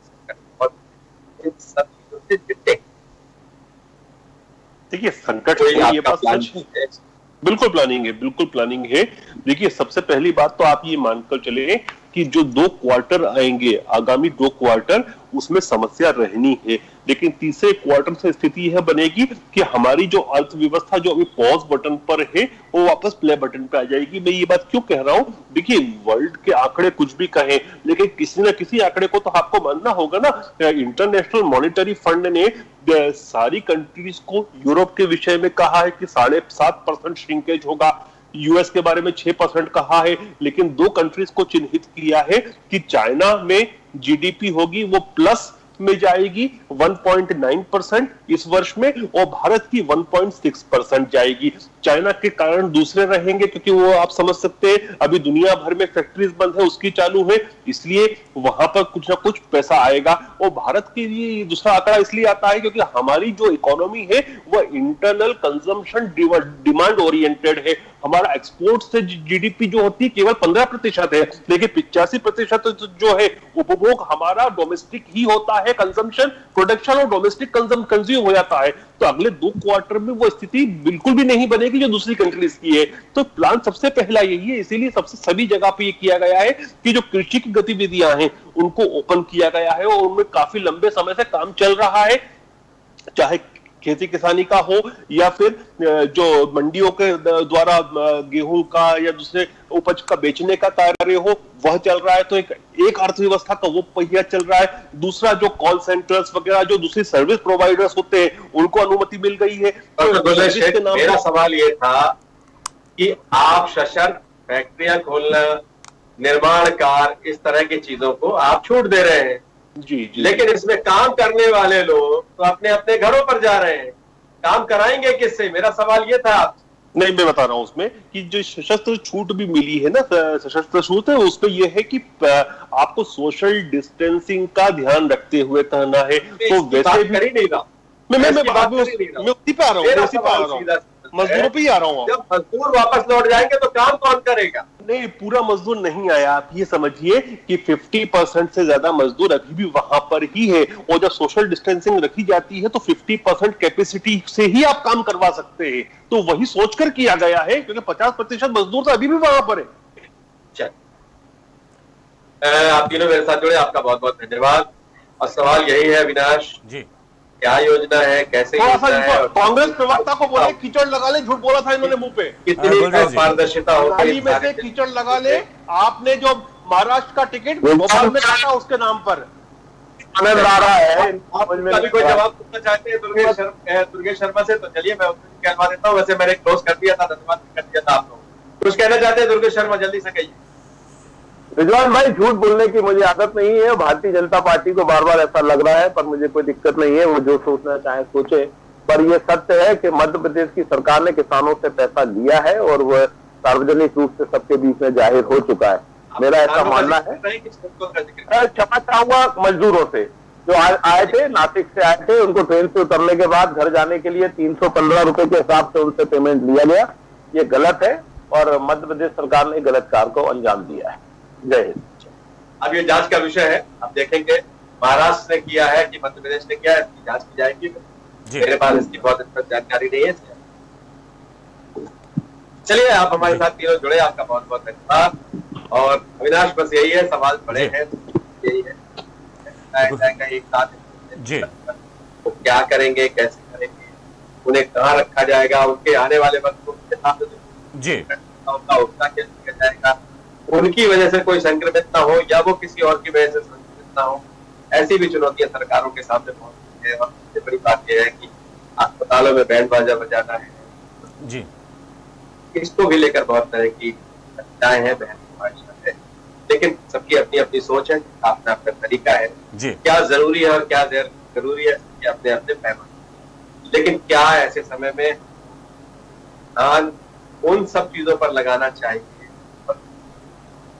इन सब चीजों से निपटे। देखिए, संकट तो ये बात सच है, बिल्कुल प्लानिंग है। देखिए, सबसे पहली बात तो आप ये मानकर चले कि जो 2 क्वार्टर आएंगे, आगामी 2 क्वार्टर, उसमें समस्या रहनी है, लेकिन तीसरे क्वार्टर से स्थिति यह बनेगी कि हमारी जो अर्थव्यवस्था जो अभी पॉज बटन पर है वो वापस प्ले बटन पे आ जाएगी। मैं ये बात क्यों कह रहा हूं? देखिए, वर्ल्ड के आंकड़े कुछ भी कहें, लेकिन किसी न किसी आंकड़े को तो आपको मानना होगा ना। इंटरनेशनल मॉनेटरी फंड ने सारी कंट्रीज को यूरोप के विषय में कहा है कि 7.5% श्रिंकेज होगा, यूएस के बारे में 6% कहा है, लेकिन 2 कंट्रीज को चिन्हित किया है कि चाइना में जीडीपी होगी वो प्लस में जाएगी 1.9% इस वर्ष में, और भारत की 1.6% जाएगी। चाइना के कारण दूसरे रहेंगे क्योंकि वो आप समझ सकते हैं अभी दुनिया भर में फैक्ट्रीज बंद है, उसकी चालू है, इसलिए वहां पर कुछ ना कुछ पैसा आएगा। और भारत के लिए दूसरा आंकड़ा इसलिए आता है क्योंकि हमारी जो इकोनॉमी है वह इंटरनल कंजम्पशन डिमांड ओरिएंटेड है। हमारा एक्सपोर्ट से जीडीपी जो होती है केवल 15% है, लेकिन 85% जो है उपभोग हमारा डोमेस्टिक ही होता है, कंजम्पशन, प्रोडक्शन और डोमेस्टिक कंज्यूम हो जाता है। तो अगले 2 क्वार्टर में वो स्थिति बिल्कुल भी नहीं बनेगी जो दूसरी कंट्रीज की है। तो प्लान सबसे पहला यही है, इसीलिए सभी जगह पे ये किया गया है कि जो कृषि की गतिविधियां हैं उनको ओपन किया गया है और उनमें काफी लंबे समय से काम चल रहा है, चाहे खेती किसानी का हो या फिर जो मंडियों के द्वारा गेहूं का या दूसरे उपज का बेचने का कार्य हो वह चल रहा है। तो एक अर्थव्यवस्था का वो पहिया चल रहा है। दूसरा, जो कॉल सेंटर्स वगैरह जो दूसरी सर्विस प्रोवाइडर्स होते हैं उनको अनुमति मिल गई है। तो मेरा सवाल ये था कि आप सशर्त फैक्ट्रियां खोलना, निर्माण कार्य, इस तरह की चीजों को आप छूट दे रहे हैं जी, लेकिन इसमें काम करने वाले लोग तो अपने अपने घरों पर जा रहे हैं, काम कराएंगे किससे? मेरा सवाल ये था। नहीं, मैं बता रहा हूं उसमें कि जो सशस्त्र छूट भी मिली है ना, सशस्त्र छूट है, उसमें यह है कि आपको सोशल डिस्टेंसिंग का ध्यान रखते हुए करना है। तो वैसे भी कर ही नहीं रहा मैं उसी पे आ रहा हूँ, मजदूरों पे ही आ रहा हूँ। जब मजदूर वापस लौट जाएंगे तो काम कौन करेगा? नहीं, पूरा मजदूर नहीं आया। आप ये समझिए कि 50% से ज्यादा मजदूर अभी भी वहां पर ही है, और जब सोशल डिस्टेंसिंग रखी जाती है तो 50% कैपेसिटी से ही आप काम करवा सकते हैं। तो वही सोचकर किया गया है, क्योंकि 50% मजदूर तो अभी भी वहां पर है। चल, आप तीनों मेरे साथ जुड़े, आपका बहुत बहुत धन्यवाद। और सवाल यही है अविनाश जी, क्या योजना है, कैसे योजना है? कांग्रेस प्रवक्ता को बोले कीचड़ लगा ले, झूठ बोला था इन्होंने मुंह पे। कितनी पारदर्शिता होगी में से कीचड़ लगा ले। आपने जो महाराष्ट्र का टिकट भोपाल में काटा उसके नाम पर कभी कोई जवाब पूछना चाहते हैं दुर्गेश शर्मा से? तो चलिए मैं उसको कहवा देता हूँ। वैसे मैंने क्लोज कर दिया था, धन्यवाद कर दिया था आप लोग। कुछ कहना चाहते हैं दुर्गेश शर्मा? जल्दी से कहिए। रिजवान भाई, झूठ बोलने की मुझे आदत नहीं है। भारतीय जनता पार्टी को बार बार ऐसा लग रहा है, पर मुझे कोई दिक्कत नहीं है, वो जो सोचना चाहे सोचे। पर यह सत्य है कि मध्य प्रदेश की सरकार ने किसानों से पैसा लिया है और वह सार्वजनिक रूप से सबके बीच में जाहिर हो चुका है। मेरा ऐसा मानना है। क्षमा चाहूंगा मजदूरों से, जो आए थे, नासिक से आए थे, उनको ट्रेन से उतरने के बाद घर जाने के लिए 315 रुपए के हिसाब से उनसे पेमेंट लिया गया। ये गलत है और मध्य प्रदेश सरकार ने गलत कार्य को अंजाम दिया है। जय हिंद। अब ये जांच का विषय है, अब देखेंगे महाराष्ट्र ने किया है कि मध्य प्रदेश ने किया है, इसकी जांच की जाएगी। मेरे पास इसकी बहुत जानकारी नहीं है। चलिए, आप हमारे साथ तीनों जुड़े, आपका बहुत बहुत धन्यवाद। और अविनाश, बस यही है, सवाल बड़े हैं, यही है एक साथ जी, वो क्या करेंगे, कैसे करेंगे, उन्हें कहाँ रखा जाएगा, उनके आने वाले वक्त को जी उतना क्या किया जाएगा, उनकी वजह से कोई संक्रमित ना हो या वो किसी और की वजह से संक्रमित ना हो, ऐसी भी चुनौतियां सरकारों के सामने पहुंचती है। और सबसे बड़ी बात यह है कि अस्पतालों में बैंड बाजा बजाना है जी, इसको भी लेकर बहुत तरह की चर्चाएं हैं, बहस है, लेकिन सबकी अपनी अपनी सोच है, अपना अपना तरीका है जी, क्या जरूरी है और क्या जरूरी है, सबके अपने अपने पैमाने। लेकिन क्या ऐसे समय में ध्यान उन सब चीजों पर लगाना चाहिए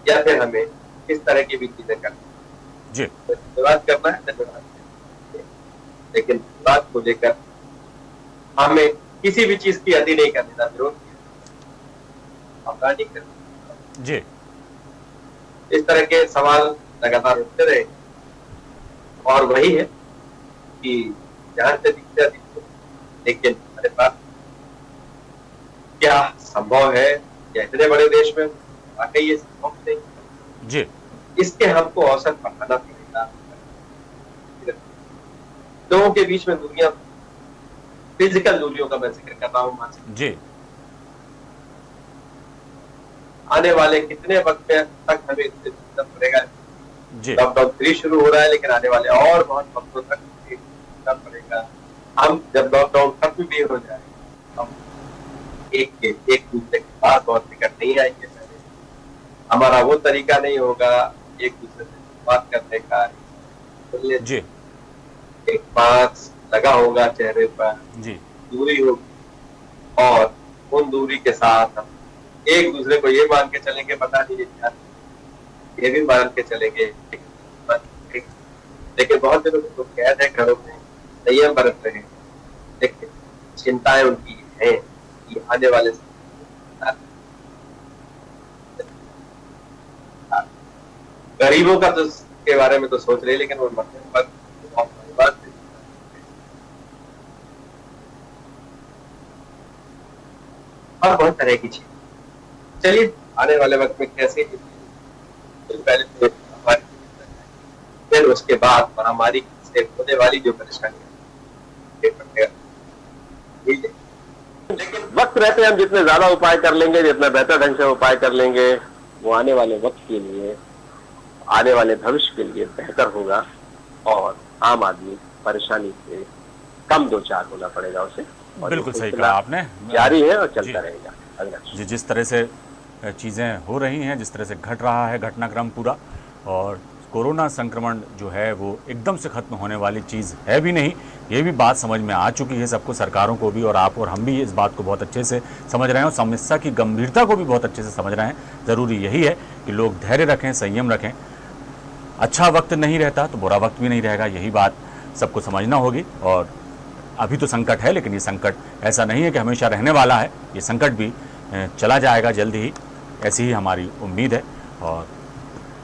या फिर हमें किस तरह की भी चीजें करनी जी, विवाद करना है, धन्यवाद, लेकिन विवाद को लेकर हमें किसी भी चीज की अति नहीं करने का विरोध नहीं करना जी। इस तरह के सवाल लगातार उठते रहे और वही है कि जहां से दिखते, लेकिन हमारे पास क्या संभव है या इतने बड़े देश में वाकई ये संभव नहीं जी, इसके हमको औसत बढ़ाना पड़ेगा। लोगों के बीच में दूरियां, फिजिकल दूरियों का मैं जिक्र कर रहा हूँ जी, आने वाले कितने वक्त तक हमें इससे जुड़ना पड़ेगा। लॉकडाउन 3 शुरू हो रहा है, लेकिन आने वाले और बहुत वक्तों तक जुड़ना पड़ेगा। हम जब लॉकडाउन खत्म भी हो जाए, हम एक दूसरे के पास बहुत निकट नहीं आएंगे। हमारा वो तरीका नहीं होगा एक दूसरे से बात करने का, जी, एक मास्क लगा होगा चेहरे पर, जी, दूरी होगी और उन दूरी के साथ हम एक दूसरे को ये मान के चलेंगे, पता नहीं ये भी मान के चलेंगे, लेकिन बहुत दिनों से लोग कैद है घरों में, संयम बरत रहे हैं, लेकिन चिंताएं उनकी है कि आने वाले गरीबों का तो के बारे में तो सोच रहे, लेकिन वो मध्यम वर्ग और बहुत तरह की चीज। चलिए, आने वाले वक्त में कैसे पहले फिर उसके बाद महामारी से होने वाली जो परेशानियां, वक्त रहते हम जितने ज्यादा उपाय कर लेंगे, जितना बेहतर ढंग से उपाय कर लेंगे, वो आने वाले वक्त के लिए, आने वाले भविष्य के लिए बेहतर होगा और आम आदमी परेशानी से कम दो चार होना पड़ेगा उसे। बिल्कुल सही कहा आपने, जारी है और चलता रहेगा। जी, जिस तरह से चीज़ें हो रही हैं, जिस तरह से घट रहा है घटनाक्रम पूरा, और कोरोना संक्रमण जो है वो एकदम से ख़त्म होने वाली चीज़ है भी नहीं, ये भी बात समझ में आ चुकी है सबको, सरकारों को भी, और आप और हम भी इस बात को बहुत अच्छे से समझ रहे हैं और समस्या की गंभीरता को भी बहुत अच्छे से समझ रहे हैं। ज़रूरी यही है कि लोग धैर्य रखें, संयम रखें। अच्छा वक्त नहीं रहता तो बुरा वक्त भी नहीं रहेगा, यही बात सबको समझना होगी। और अभी तो संकट है, लेकिन ये संकट ऐसा नहीं है कि हमेशा रहने वाला है, ये संकट भी चला जाएगा जल्द ही, ऐसी ही हमारी उम्मीद है। और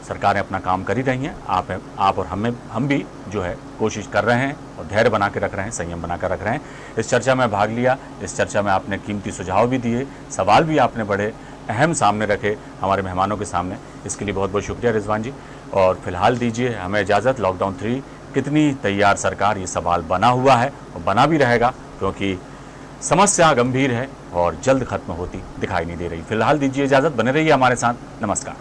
सरकारें अपना काम कर ही रही हैं, आप और हम भी जो है कोशिश कर रहे हैं और धैर्य बना के रख रहे हैं, संयम बना कर रख रहे हैं। इस चर्चा में भाग लिया, इस चर्चा में आपने कीमती सुझाव भी दिए, सवाल भी आपने बड़े अहम सामने रखे हमारे मेहमानों के सामने, इसके लिए बहुत बहुत शुक्रिया रिजवान जी। और फिलहाल दीजिए हमें इजाज़त। लॉकडाउन 3 कितनी तैयार सरकार, ये सवाल बना हुआ है और बना भी रहेगा, क्योंकि समस्या गंभीर है और जल्द खत्म होती दिखाई नहीं दे रही। फिलहाल दीजिए इजाज़त, बने रहिए हमारे साथ। नमस्कार।